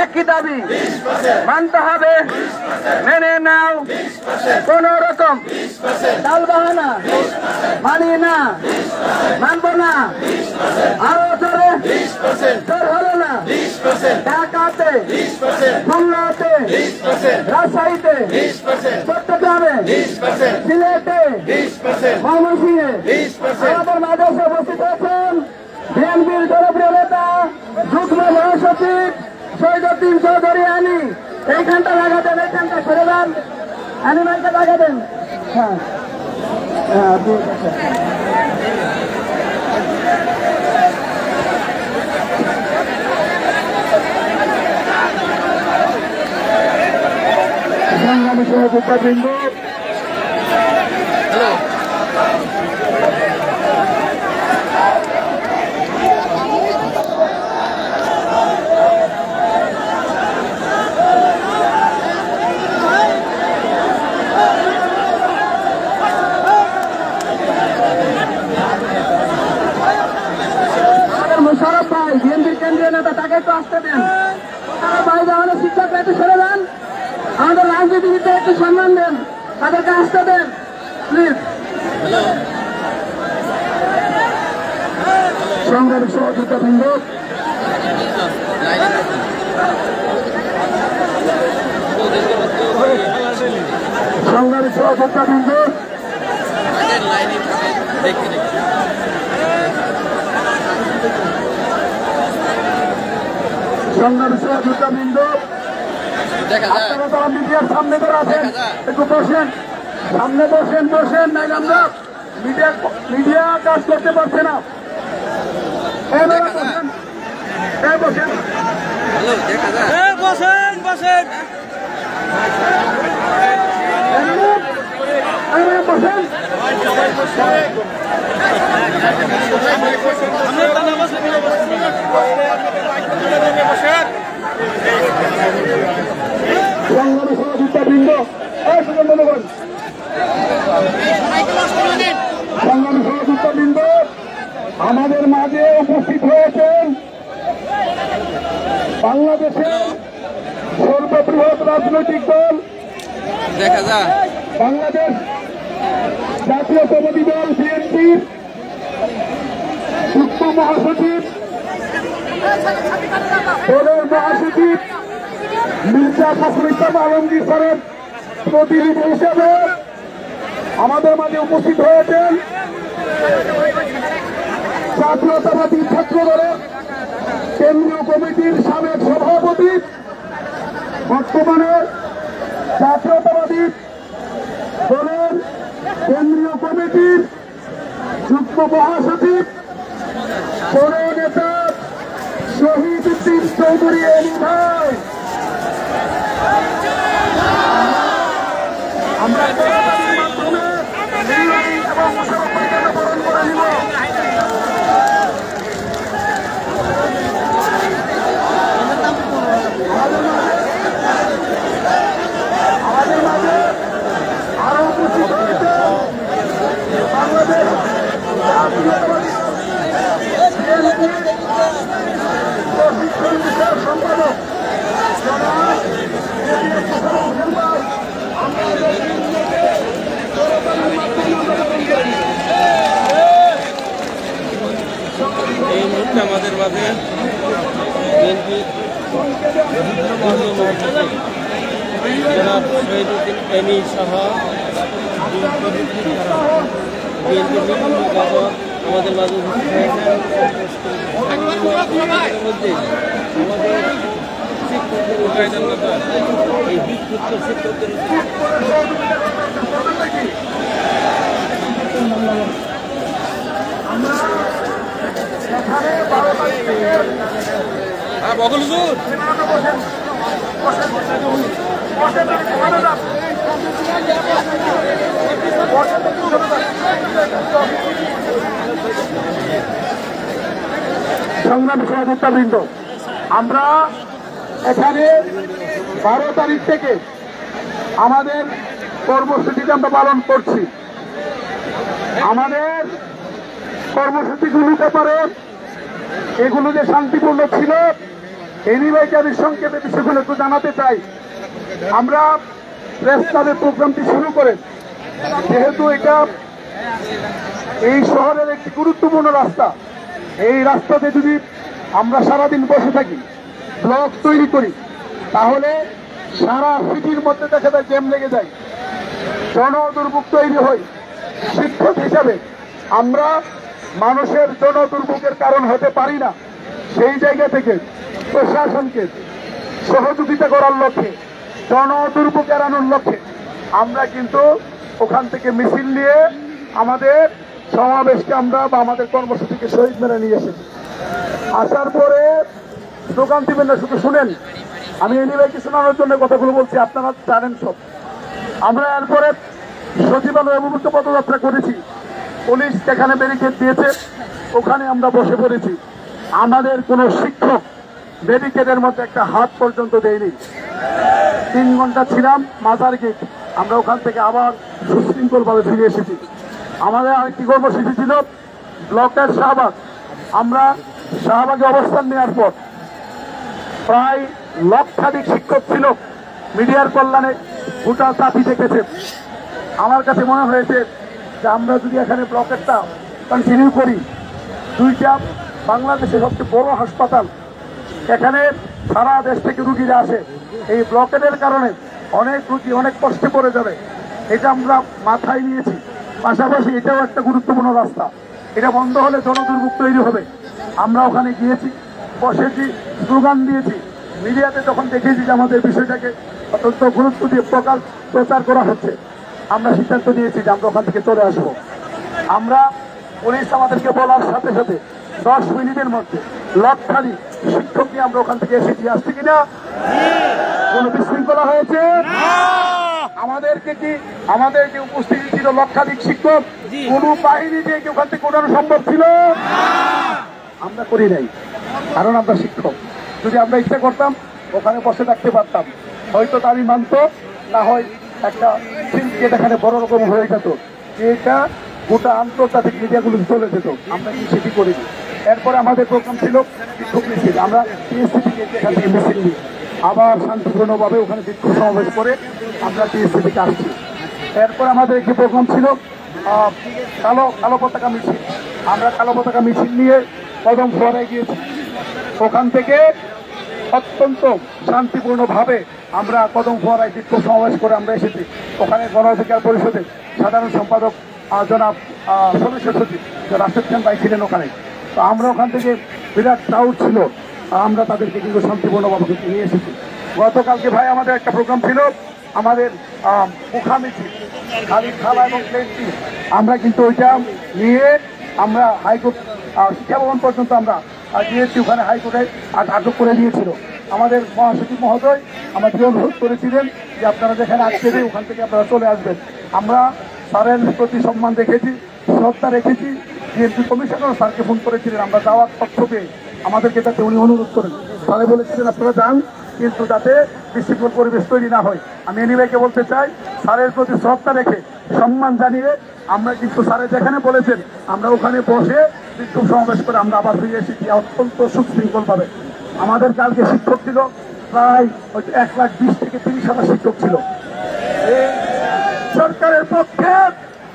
একই দাবি মানতে হবে। মেনে নাও, কোন রকম টালবাহানা মানি না, মানব না। আরো তোর হলো না ঢাকাতে, খুলনাতে, রাজশাহীতে, চট্টগ্রামে, সিলেটে, ময়মনসিংহে আমাদের মাঝে এসে উপস্থিত হয়েছেন বিএনপির জনপ্রিয় নেতা যুগ্ম মহাসচিব শহীদুদ্দিন চৌধুরী আলী। এইখানটা লাগাতেন, এইখানটা সরে যান, অ্যানিমেলটা লাগাবেন। হ্যাঁ হ্যাঁ ঠিক আছে। সংগ্রামী সহযোগিতাবৃন্দ, মোশাররফ ভাই বিএনপির কেন্দ্রীয় নেতা, তাকে একটু আসতে দেন। মোশাররফ ভাই আমাদের শিক্ষকরা একটু সরে যান, আমাদের রাজনীতিবিদকে একটু সম্মান দেন, তাদেরকে আসতে দেন প্লিজ। সংগ্রামী সহযোগিতাবৃন্দ, সংগ্রামী সহযোগিতাবৃন্দ, সংগ্রামী সহযোগিতাবৃন্দ, আপনারা তো মিডিয়ার সামনে করে আছেন, একটু বসেন, সামনে বসেন, বসেন, নাইলে আমরা মিডিয়া কাজ করতে পারছে না। বসেন, বসেন, বসেন, বসেন, বসেন। সংগ্রামী সহযোগিতাবৃন্দ, সংগ্রামী সহযোগিতাবৃন্দ, আমাদের মাঝে উপস্থিত হয়েছেন বাংলাদেশের সর্ববৃহৎ রাজনৈতিক দল বাংলাদেশ জাতীয়তাবাদী দল বিএনপির যুগ্ম মহাসচিব, দলের মহাসচিব মির্জা ফখরুল ইসলাম আলমগীর স্যারের প্রতিনিধি হিসেবে আমাদের মাঝে উপস্থিত হয়েছেন জাতীয়তাবাদী ছাত্র দলের কেন্দ্রীয় কমিটির সাবেক সভাপতি, বর্তমানে জাতীয়তাবাদী দলের কেন্দ্রীয় কমিটির যুগ্ম মহাসচিব, বড় নেতা শহীদুদ্দিন চৌধুরী আলী ভাই। আমরা মাধ্যমে এবং মুশাররফকে বরণ করে নিব। আমাদের মাঝে আরো উপস্থিত হয়েছে বাংলাদেশ জাতীয়তাবাদী প্রশিক্ষণ বিষয়ক সম্পাদক এই মুহূর্তে আমাদের মাঝে বিএনপি জনাব শহীদুদ্দিন এমি সহ বিএনপির বিভিন্ন কাগজ আমাদের মাঝে উপস্থিত হয়েছেন। মধ্যে আমাদের শিক্ষকদের এই বিক্ষুব্ধ শিক্ষকদের বগল হুজুর সংগ্রামী সহযোগিতাবৃন্দ, আমরা এখানে 12 তারিখ থেকে আমাদের কর্মসূচিটা আমরা পালন করছি। আমাদের কর্মসূচিগুলিতে পারে এগুলো যে শান্তিপূর্ণ ছিল এই নিয়ে আমি সংক্ষেপে বিষয়গুলো একটু জানাতে চাই। আমরা প্রেস ক্লাবের প্রোগ্রামটি শুরু করে, যেহেতু এটা এই শহরের একটি গুরুত্বপূর্ণ রাস্তা, এই রাস্তাতে যদি আমরা সারাদিন বসে থাকি, ব্লক তৈরি করি, তাহলে সারা সিটির মধ্যে দেখা যায় জ্যাম লেগে যায়, জনদুর্ভোগ তৈরি হয়। শিক্ষক হিসাবে আমরা মানুষের জনদুর্ভোগের কারণ হতে পারি না। সেই জায়গা থেকে প্রশাসনকে সহযোগিতা করার লক্ষ্যে, জনদুর্ভোগ এড়ানোর লক্ষ্যে আমরা কিন্তু ওখান থেকে মিছিল নিয়ে আমাদের সমাবেশকে আমরা বা আমাদের কর্মসূচিকে শহীদ মেনে নিয়ে এসেছি। আসার পরে স্লোগান দিবেন না, শুধু শুনেন। আমি এনিভাইকে শোনানোর জন্য কথাগুলো বলছি, আপনারা জানেন সব। আমরা এরপরে সচিবালয় অভিমুখে পদযাত্রা করেছি, পুলিশ যেখানে ব্যারিকেড দিয়েছে ওখানে আমরা বসে পড়েছি। আমাদের কোনো শিক্ষক ব্যারিকেডের মধ্যে একটা হাত পর্যন্ত দেয়নি। 3 ঘন্টা ছিলাম মাজার গেট, আমরা ওখান থেকে আবার সুশৃঙ্খলভাবে ফিরে এসেছি। আমাদের আরেকটি কর্মসূচি ছিল ব্লকের শাহবাগ। আমরা শাহবাগে অবস্থান নেওয়ার পর প্রায় লক্ষাধিক শিক্ষক ছিল, মিডিয়ার কল্যাণে গোটা চাপি দেখেছে। আমার কাছে মনে হয়েছে যে আমরা যদি এখানে ব্লকেরটা কন্টিনিউ করি, 2টা বাংলাদেশের সবচেয়ে বড় হাসপাতাল, এখানে সারা দেশ থেকে রুগীরা আসে, এই ব্লকেটের কারণে অনেক রুগী অনেক কষ্টে পড়ে যাবে, এটা আমরা মাথায় নিয়েছি। পাশাপাশি এটাও একটা গুরুত্বপূর্ণ রাস্তা, এটা বন্ধ হলে জনদুর্ভোগ তৈরি হবে। আমরা ওখানে গিয়েছি, বসেছি, স্লোগান দিয়েছি। মিডিয়াতে যখন দেখেছি যে আমাদের বিষয়টাকে অত্যন্ত গুরুত্ব দিয়ে প্রচার করা হচ্ছে, আমরা সিদ্ধান্ত নিয়েছি যে আমরা ওখান থেকে চলে আসবো। আমরা পুলিশ আমাদেরকে বলার সাথে সাথে 10 মিনিটের মধ্যে লক্ষাধিক শিক্ষক নিয়ে আমরা ওখান থেকে এসেছি। আসছে কিনা? কোন বিশৃঙ্খলা হয়েছে? আমাদের যে উপস্থিতি ছিল লক্ষাধিক শিক্ষক, কোন বাহিনী দিয়ে কি ওখান থেকে ওঠানো সম্ভব ছিল? আমরা করি নাই, কারণ আমরা শিক্ষক। যদি আমরা ইচ্ছা করতাম ওখানে বসে থাকতে পারতাম, হয়তো দাবি মানত, না হয় একটা সিন্ডিকেট এখানে বড় রকম হয়ে যেত, এটা গোটা আন্তর্জাতিক মিডিয়াগুলো চলে যেত। আমরা কি সেটি করিনি। এরপরে আমাদের প্রোগ্রাম ছিল বিক্ষোভ মিছিল। আমরা টিএসসিটিকে এখান থেকে মিছিল নিই, আবার শান্তিপূর্ণভাবে ওখানে বিক্ষোভ সমাবেশ করে আমরা টিএসসিটিকে আসছি। এরপর আমাদের একটি প্রোগ্রাম ছিল কালো পতাকা মিছিল। আমরা কালো পতাকা মিছিল নিয়ে কদম ফোয়ারায় গিয়েছি। ওখান থেকে অত্যন্ত শান্তিপূর্ণভাবে আমরা কদম ফোয়ারায় বিক্ষোভ সমাবেশ করে আমরা এসেছি। ওখানে গণ অধিকার পরিষদের সাধারণ সম্পাদক জনাব সদস্য সচিব রাশেদ খান ভাই ছিলেন ওখানে। তো আমরা ওখান থেকে বিরাট ক্রাউড ছিল, আমরা তাদেরকে কিন্তু শান্তিপূর্ণভাবে নিয়ে এসেছি। গতকালকে ভাই আমাদের একটা প্রোগ্রাম ছিল, আমাদের মুখামিছিল খালি খালা এবং প্লেনটি, আমরা কিন্তু ওইটা নিয়ে আমরা হাইকোর্ট শিক্ষা ভবন পর্যন্ত আমরা গিয়েছি। ওখানে হাইকোর্টে আটক করে দিয়েছিল। আমাদের মহাসচিব মহোদয় আমাদের অনুরোধ করেছিলেন যে আপনারা যেখানে আসছেন ওখান থেকে আপনারা চলে আসবেন। আমরা স্যারের প্রতি সম্মান রেখেছি, শ্রদ্ধা রেখেছি। বিএনপি কমিশনার স্যারকে ফোন করেছিলেন আমরা যাওয়ার তথ্য পেয়ে, আমাদেরকে যাতে উনি অনুরোধ করেন। স্যারে বলেছিলেন আপনারা যান, কিন্তু যাতে বিশৃঙ্খল পরিবেশ তৈরি না হয়। আমি এনিওয়েকে বলতে চাই, স্যারের প্রতি শ্রদ্ধা রেখে সম্মান জানিয়ে আমরা কিন্তু স্যারে যেখানে বলেছেন আমরা ওখানে বসে বিক্ষোভ সমাবেশ করে আমরা আবার ফিরে এসেছি অত্যন্ত সুশৃঙ্খলভাবে। আমাদের কালকে শিক্ষক ছিল প্রায় 1,20,000 থেকে 30,000 শিক্ষক ছিল। এই সরকারের পক্ষে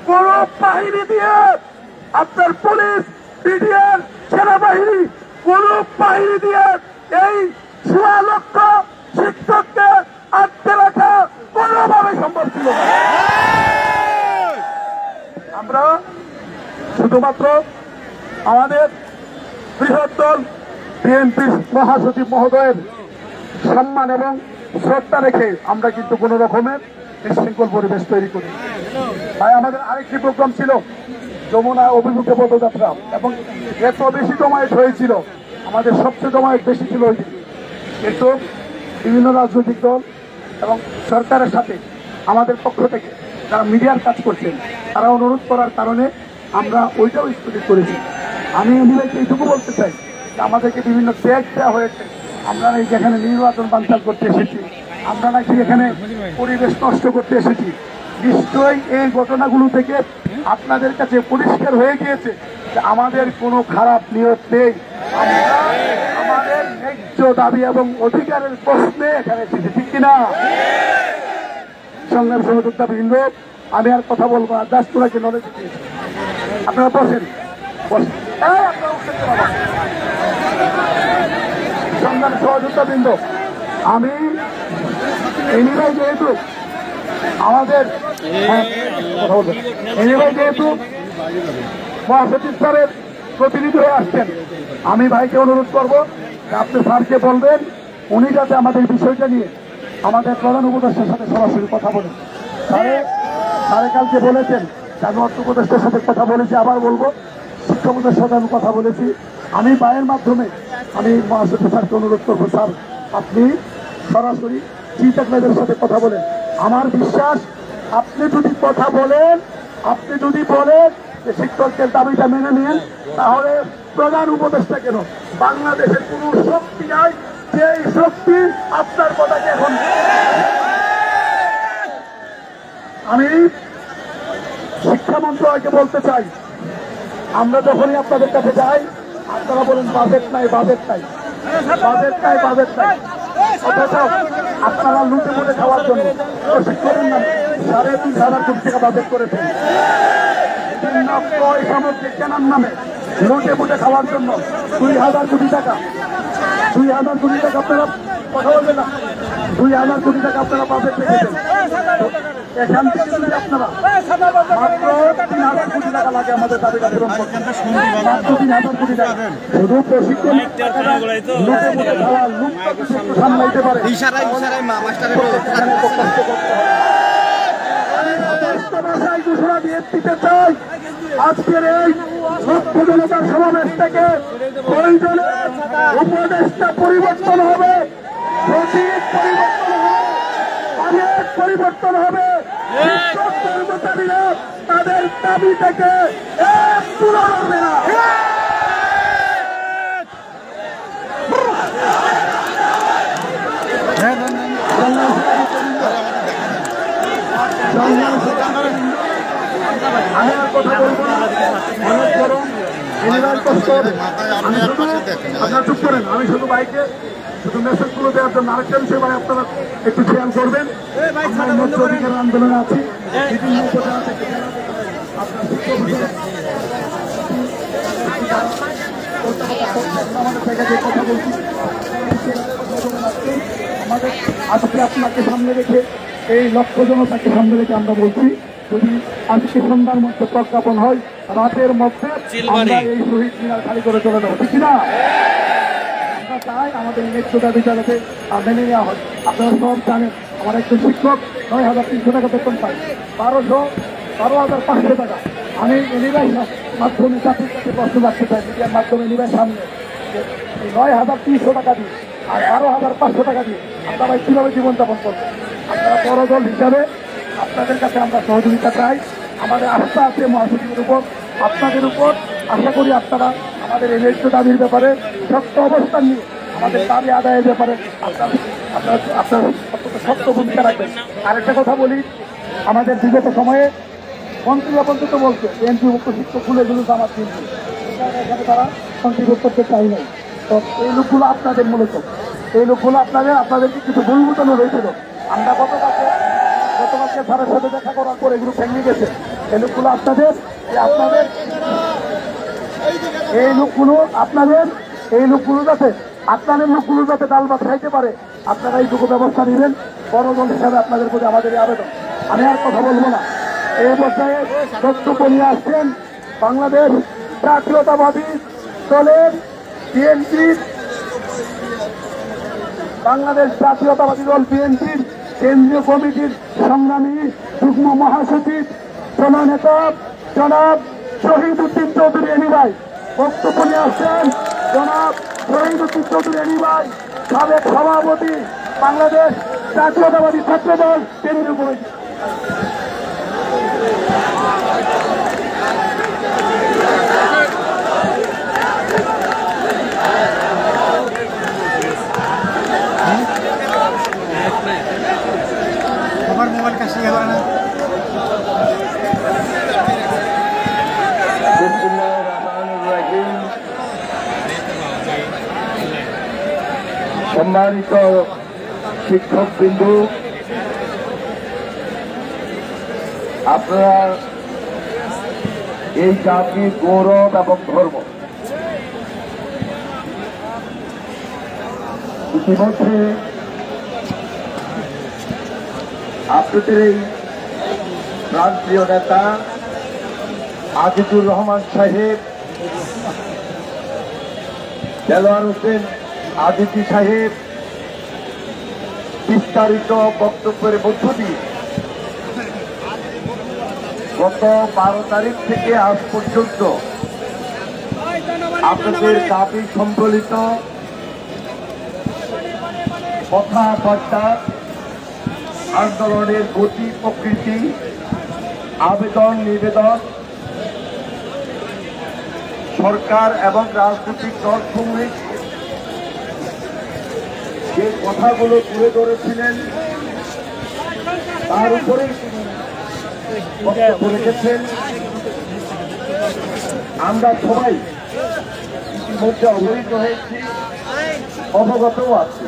কোন বাহিনী দিয়ে, আপনার পুলিশ, বিডিআর, সেনাবাহিনী, কোন বাহিনী দিয়ে এই 1.5 লক্ষ শিক্ষককে আটকে রাখা কোনোভাবে সম্ভব ছিল না। আমরা শুধুমাত্র আমাদের বৃহৎ দল বিএনপির মহাসচিব মহোদয়ের সম্মান এবং শ্রদ্ধা রেখে আমরা কিন্তু কোন রকমের বিশৃঙ্খল পরিবেশ তৈরি করি। তাই আমাদের আরেকটি প্রোগ্রাম ছিল যমুনা অভিমুখে পদযাত্রা, এবং এত বেশি জমায়েত হয়েছিল, আমাদের সবচেয়ে জমায়েত বেশি ছিল ওই দিন। কিন্তু বিভিন্ন রাজনৈতিক দল এবং সরকারের সাথে আমাদের পক্ষ থেকে যারা মিডিয়ার কাজ করছেন তারা অনুরোধ করার কারণে আমরা ওইটাও স্থগিত করেছি। আমি এমনিভাবে এইটুকু বলতে চাই যে আমাদেরকে বিভিন্ন ট্যাগ দেওয়া হয়েছে, আমরা নাকি এখানে নির্বাচন বানচাল করতে এসেছি, আমরা নাকি এখানে পরিবেশ নষ্ট করতে এসেছি। নিশ্চয়ই এই ঘটনাগুলো থেকে আপনাদের কাছে পরিষ্কার হয়ে গিয়েছে যে আমাদের কোনো খারাপ নিয়ত নেই। আমরা আমাদের ন্যায্য দাবি এবং অধিকারের প্রশ্নে এখানে এসেছি, ঠিক কিনা? সংগ্রাম সহযোদ্ধা বৃন্দ, আমি আর কথা বলবো না, জাস্ট তোরাকে নলেজ দিয়েছি। আপনারা বসেন, বসেন। আপনারা নেতৃবৃন্দ, আমি এনিভাই যেহেতু আমাদের এনিভাই যেহেতু মহাসচিব স্যারের প্রতিনিধি হয়ে আসছেন, আমি ভাইকে অনুরোধ করবো আপনি স্যারকে বলবেন উনি যাতে আমাদের বিষয়টা নিয়ে আমাদের প্রধান উপদেষ্টার সাথে সরাসরি কথা বলেন। স্যারে কালকে বলেছেন, আমি অর্থ উপদেষ্টার সাথে কথা বলেছি, আবার বলবো শিক্ষা উপদেষ্টার সাথে আমি কথা বলেছি। আমি ভাইয়ের মাধ্যমে আমি মহাসচিব স্যারকে অনুরোধ করবো, স্যার আপনি সরাসরি চিফ এডভাইজারের সাথে কথা বলেন। আমার বিশ্বাস আপনি যদি কথা বলেন, আপনি যদি বলেন যে শিক্ষকদের দাবিটা মেনে নিন, তাহলে প্রধান উপদেষ্টা কেন বাংলাদেশের কোন শক্তি নাই যে শক্তি আপনার কথাকে এখন। আমি শিক্ষা মন্ত্রণালয়কে বলতে চাই, আমরা যখনই আপনাদের কাছে যাই আপনারা বলেন বাজেট নাই, বাজেট নাই, বাজেট নাই, বাজেট নাই, অথচ আপনারা লুটে মুটে খাওয়ার জন্য প্রশিক্ষণের নামে 3,500 কোটি টাকা বাজেট করেছেন। সামগ্রিক কেনার নামে লুটে মুটে খাওয়ার জন্য 2,000 কোটি টাকা, 2,000 কোটি টাকা আপনারা কথা বলবেন না, 2,000 কোটি টাকা আপনারা বাজেট রেখেছেন। এখান থেকে যদি আপনারা মাত্র 3,000 কোটি টাকা লাগে আমাদের দাবিটা পূরণ করতে, মাত্র 3,000 কোটি টাকা শুধু প্রশিক্ষণ লুটে মুটে খাওয়া লুট সামলাইতে পারে। ঘোষণা দিয়ে দিতে চাই, আজকের এই লক্ষ জনতার সমাবেশ থেকে প্রয়োজনে উপদেষ্টা পরিবর্তন হবে, সচিব পরিবর্তন হবে, অনেক পরিবর্তন হবে। শিক্ষক কর্মচারীরা তাদের দাবি থেকে তুলে ধরবে না। আমি আর কথা বলবো না, অনেক গরম, আপনারা চুপ করেন। আমি শুধু বাইকে শুধু মেসেজ গুলো দেওয়ার জন্য আরেকটা বিষয় ভাই আপনারা একটু খেয়াল করবেন। আমরা মৎস্য অধিকার আন্দোলনে আছি, বিভিন্ন উপজেলা থেকে আপনার আমাদের থেকে যে কথা বলছি আমাদের আজকে আপনাকে সামনে রেখে এই লক্ষ জনতাকে সামনে রেখে আমরা বলছি, যদি আজকে সন্ধ্যার মধ্যে প্রজ্ঞাপন হয়, রাতের মধ্যে আমরা এই শহীদ মিনার খালি করে চলে যাবো, ঠিক না? আমরা চাই আমাদের ন্যায্য দাবিটা যাতে মেনে নেওয়া হয়। আপনারা সব জানেন আমার একজন শিক্ষক 9,300 টাকা বেতন পায়, 12,500 টাকা। আমি এনিভাই মাধ্যমে চাকরির কাছে প্রশ্ন রাখতে চাই মিডিয়ার মাধ্যমে, এনিভাই সামনে 9,300 টাকা দিয়ে আর 12,500 টাকা দিয়ে আমরা ভাই কিভাবে জীবনযাপন করবো? আপনারা বড় দল হিসাবে আপনাদের কাছে আমরা সহযোগিতা চাই। আমাদের আস্থা আছে মহাসচিবের উপর, আপনাদের উপর। আশা করি আপনারা আমাদের এই ন্যায্য দাবির ব্যাপারে শক্ত অবস্থান নিয়ে আমাদের দাবি আদায়ের ব্যাপারে আপনার শক্ত ভূমিকা রাখবেন। আরেকটা কথা বলি, আমাদের বিগত সময়ে মন্ত্রীরা পর্যন্ত বলছে এনপিভুক্ত শিক্ষকগুলো এগুলো আমার কিন্তু এখানে তারা কন্ট্রিবিউট করতে চাই নাই। তো এই লোকগুলো আপনাদের মূলত, এই লোকগুলো আপনাদেরকে কিছু ভুল বোঝানো হয়েছিল। আমরা গতকালকে স্যারের সাথে দেখা করার পর এগুলো ভেঙে গেছে। এই লোকগুলো আপনাদের এই লোকগুলো যাতে ডাল ভাত খাইতে পারে আপনারা এইটুকু ব্যবস্থা নেবেন। বড় দল হিসাবে আপনাদের প্রতি আমাদের এই আবেদন। আমি আর কথা বলবো না। এই পর্যায়ে বক্তব্য নিয়ে আসছেন বাংলাদেশ জাতীয়তাবাদী দলের বিএনপির, বাংলাদেশ জাতীয়তাবাদী দল বিএনপির কেন্দ্রীয় কমিটির সংগ্রামী যুগ্ম মহাসচিব জননেতা জনাব শহীদউদ্দিন চৌধুরী এনিভাই। বক্তব্য নিয়ে আসছেন জনাব শহীদউদ্দিন চৌধুরী এনিভাই, সাবেক সভাপতি বাংলাদেশ জাতীয়তাবাদী ছাত্র দল কেন্দ্রীয় কমিটি। আমার মোবাইল কাছে গেল না। সম্মানিত শিক্ষক বিন্দু, আপনারা এই জাতির গৌরব এবং ধর্ম, ইতিমধ্যে আপনাদের এই প্রান্তীয় নেতা আজিজুর রহমান সাহেব, দেলোয়ার হোসেন আজিজি সাহেব বিস্তারিত বক্তব্যের মধ্য দিয়ে গত 12 তারিখ থেকে আজ পর্যন্ত আপনাদের দাবি সম্বলিত কথাবার্তা, আন্দোলনের গতি প্রকৃতি, আবেদন নিবেদন, সরকার এবং রাজনৈতিক দলসমূহে যে কথাগুলো তুলে ধরেছিলেন তার উপরেই বক্তব্য রেখেছেন। আমরা সবাই ইতিমধ্যে অবহিত হয়েছি, অবগতও আছি।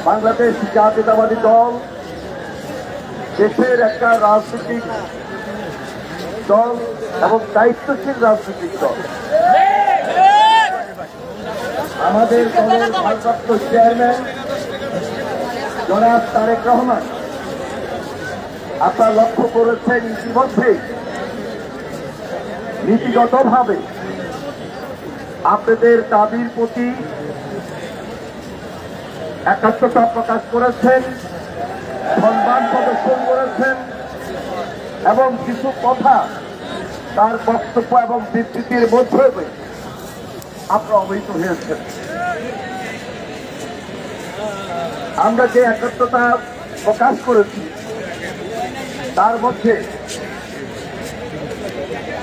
বাংলাদেশ জাতীয়তাবাদী দল দেশের একটা রাজনৈতিক দল এবং দায়িত্বশীল রাজনৈতিক দল। আমাদের দলের ভারপ্রাপ্ত চেয়ারম্যান জনাব তারেক রহমান, আপনারা লক্ষ্য করেছেন ইতিমধ্যে নীতিগতভাবে আপনাদের দাবির প্রতি একাত্মতা প্রকাশ করেছেন, সম্মান প্রদর্শন করেছেন এবং কিছু কথা তার বক্তব্য এবং বিবৃতির মধ্যে আপনারা অবহিত হয়েছেন। আমরা যে একাত্মতা প্রকাশ করেছি তার মধ্যে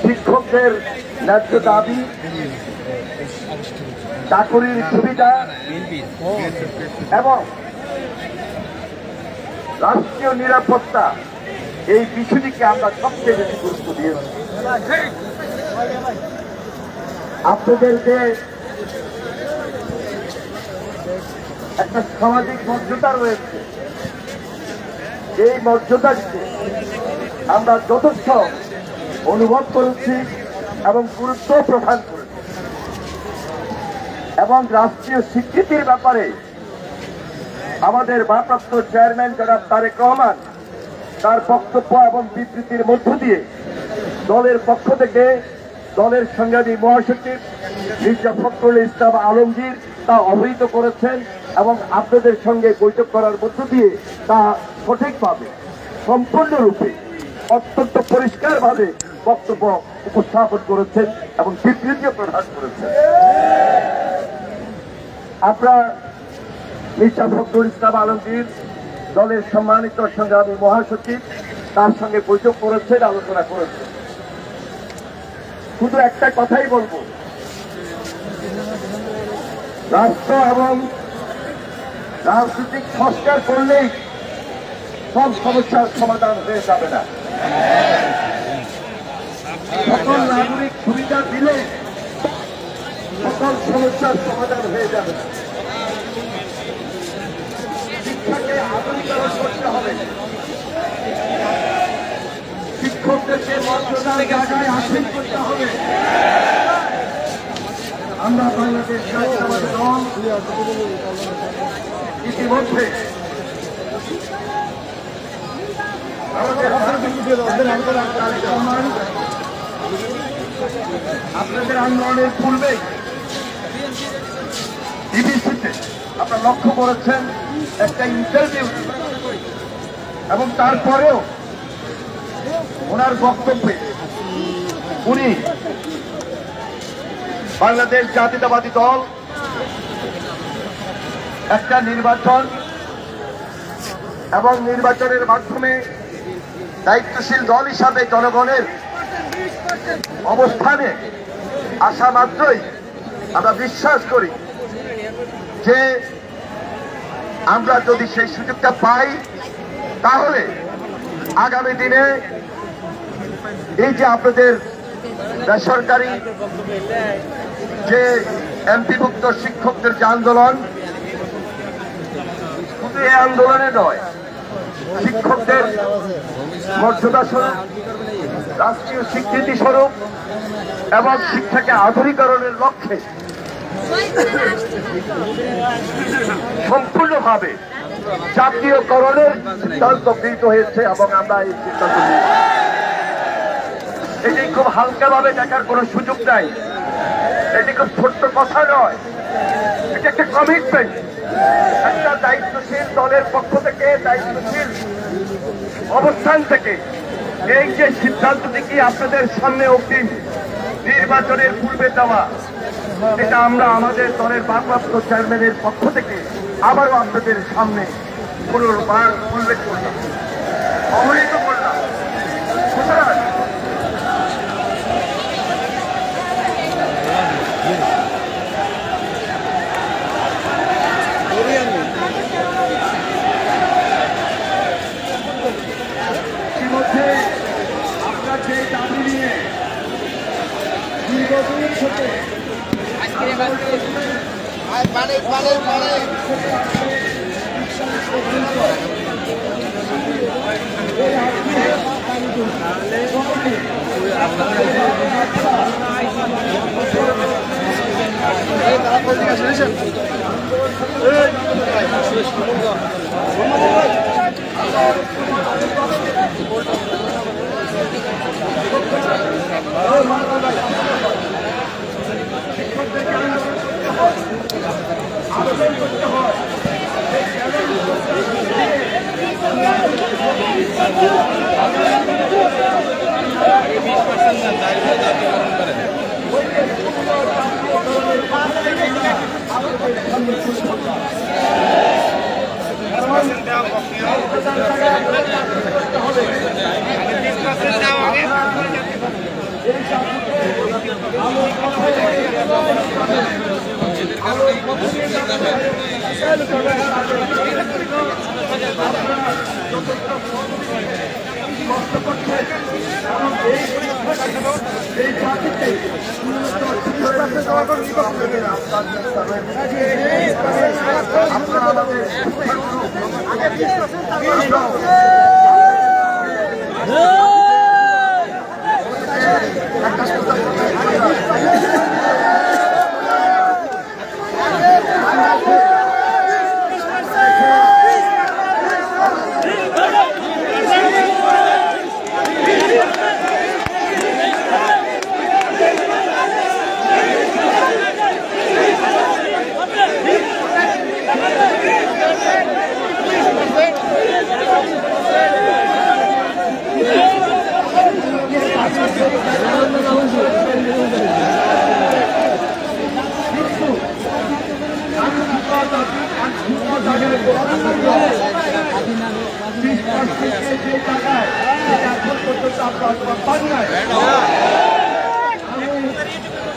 শিক্ষকদের ন্যায্য দাবি, চাকরির সুবিধা এবং রাষ্ট্রীয় নিরাপত্তা, এই বিষয়টিকে আমরা সবচেয়ে বেশি গুরুত্ব দিয়েছি। আপনাদেরকে একটা সামাজিক মর্যাদা রয়েছে, এই মর্যাদাকে আমরা যথেষ্ট অনুভব করেছি এবং গুরুত্ব প্রদান করেছি এবং রাষ্ট্রীয় স্বীকৃতির ব্যাপারে আমাদের ভারপ্রাপ্ত চেয়ারম্যান জনাব তারেক রহমান তার বক্তব্য এবং বিবৃতির মধ্য দিয়ে দলের পক্ষ থেকে দলের সংগ্রামী মহাসচিব মির্জা ফখরুল ইসলাম আলমগীর তা অবহিত করেছেন এবং আপনাদের সঙ্গে বৈঠক করার মধ্য দিয়ে তা সঠিকভাবে, সম্পূর্ণরূপে, অত্যন্ত পরিষ্কারভাবে বক্তব্য উপস্থাপন করেছেন এবং বিবৃতিও প্রদান করেছেন। আপনারা মির্জা ফখরুল ইসলাম আলমগীর দলের সম্মানিত সংগ্রামী মহাসচিব তার সঙ্গে বৈঠক করেছেন, আলোচনা করেছেন। শুধু একটা কথাই বলবো, রাষ্ট্র এবং রাজনৈতিক সংস্কার করলেই সব সমস্যার সমাধান হয়ে যাবে না। সকল নাগরিক সুবিধা দিলে সকল সমস্যার সমাধান হয়ে যাবে না। শিক্ষাকে আধুনিকরণ করতে হবে, শিক্ষকদেরকে মর্যাদার জায়গায় হাসিল করতে হবে। আমরা বাংলাদেশ জাতীয়তাবাদী দল ইতিমধ্যে আপনাদের আন্দোলনের পূর্বে বিবিসিতে আপনারা লক্ষ্য করেছেন একটা ইন্টারভিউ, এবং তারপরেও ওনার বক্তব্যে উনি বাংলাদেশ জাতীয়তাবাদী দল একটা নির্বাচন এবং নির্বাচনের মাধ্যমে দায়িত্বশীল দল হিসাবে জনগণের অবস্থানে আসা মাত্রই আমরা বিশ্বাস করি যে আমরা যদি সেই সুযোগটা পাই তাহলে আগামী দিনে এই যে আপনাদের বেসরকারি যে এমপিভুক্ত শিক্ষকদের যে আন্দোলন, শুধু এই আন্দোলনে নয়, শিক্ষকদের মর্যাদা স্বরূপ, রাষ্ট্রীয় স্বীকৃতি স্বরূপ এবং শিক্ষাকে আধুনিকরণের লক্ষ্যে সম্পূর্ণভাবে জাতীয়করণের সিদ্ধান্ত গৃহীত হয়েছে এবং আমরা এই সিদ্ধান্ত নিয়েছি। এটি খুব হালকাভাবে দেখার কোনো সুযোগ নাই, এটি খুব ছোট্ট কথা নয়, এটি একটা কমিটমেন্ট। একটা দায়িত্বশীল দলের পক্ষ থেকে, দায়িত্বশীল অবস্থান থেকে এই যে সিদ্ধান্তটি কি আপনাদের সামনে অগ্রিম নির্বাচনের পূর্বে দেওয়া, এটা আমরা আমাদের দলের ভারপ্রাপ্ত চেয়ারম্যানের পক্ষ থেকে আবারও আপনাদের সামনে পুনর্বার উল্লেখ করলাম, অবহিত করলাম। সুতরাং ইতিমধ্যে আপনার যে দাবি নিয়ে দীর্ঘদিন থেকে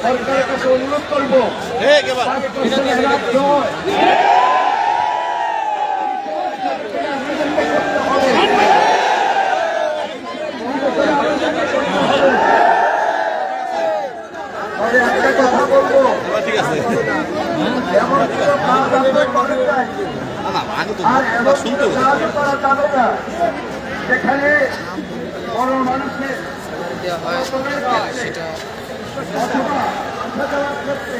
সরকারের কাছে অনুরোধ করবো একটা কথা বলবো, ঠিক আছে, যেখানে বড় মানুষের অথবা আসা যাওয়ার ক্ষেত্রে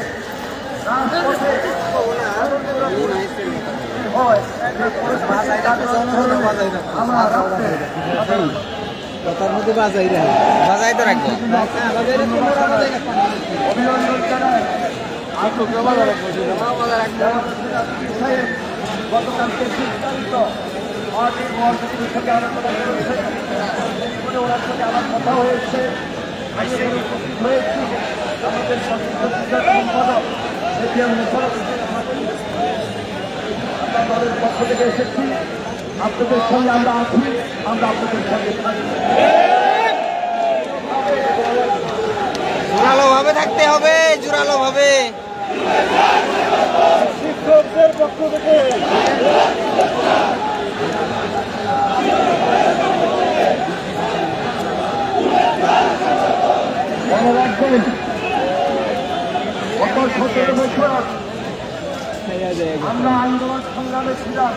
কথার মধ্যে বাজাই তো রাখবো। অভিনন্দন জানাই। গতকালকে সিদ্ধান্ত থেকে আলোচনা করেছে, ওনার সাথে আমার কথা হয়েছে, হয়েছি আমাদের সম্পাদক আমরা দলের পক্ষ থেকে এসেছি, আপনাদের সঙ্গে আমরা আছি, আমরা আপনাদের সঙ্গে থাকি। জোরালো ভাবে থাকতে হবে, জোরালো ভাবে। শিক্ষকদের পক্ষ থেকে মনে রাখবেন, গত 17 বছর আমরা আন্দোলন সংগ্রামে ছিলাম,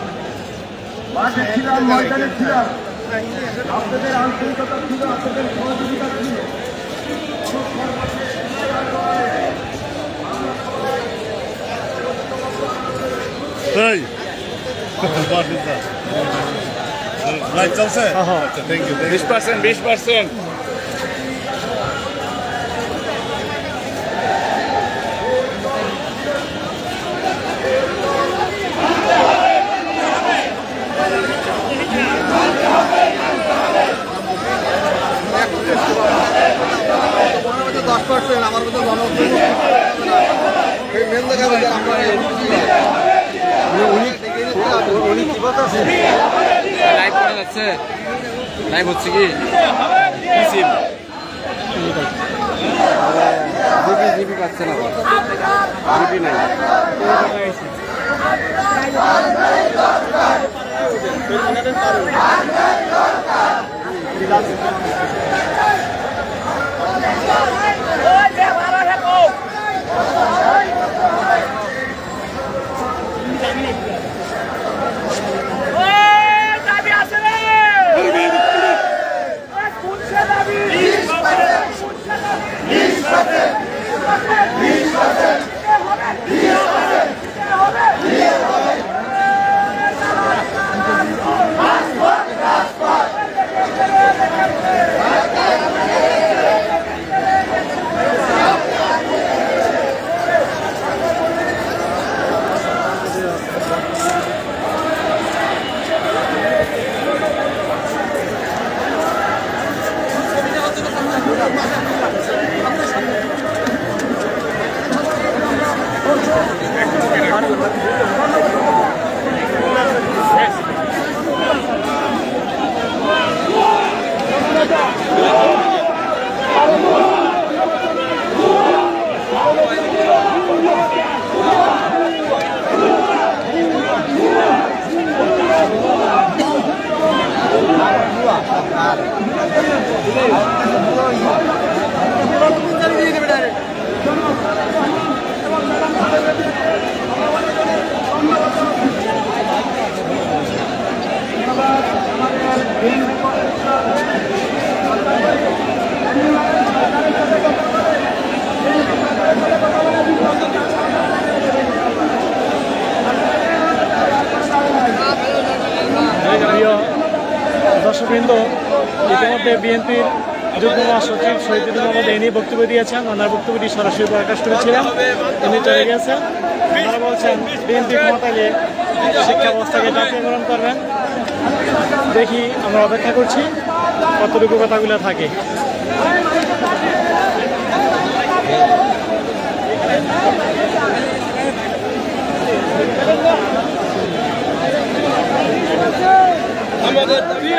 মাঠে ছিলাম, ময়দানে ছিলাম, আপনাদের আন্তরিকতা ছিল, আপনাদের সহযোগিতা ছিল। তাই লাইট চলছে থ্যাংক ইউ 20% আমার মতো উনি কি বলতেছে লাইভ করা যাচ্ছে লাইভ হচ্ছে কি সিম জিবি পাচ্ছে না জিবি নাই দর্শকবৃন্দ, ইতিমধ্যে বিএনপির যুগ্ম মহাসচিব শহীদুল মোহাম্মদ এনি বক্তব্য দিয়েছেন। ওনার বক্তব্যটি সরাসরি প্রকাশ করেছিলেন, তিনি চলে গেছেন। ওনারা বলছেন বিএনপি ক্ষমতায় শিক্ষা ব্যবস্থাকে জাতীয়করণ করবেন। দেখি, আমরা অপেক্ষা করছি কতটুকু কথাগুলো থাকে। আমাদের দাবি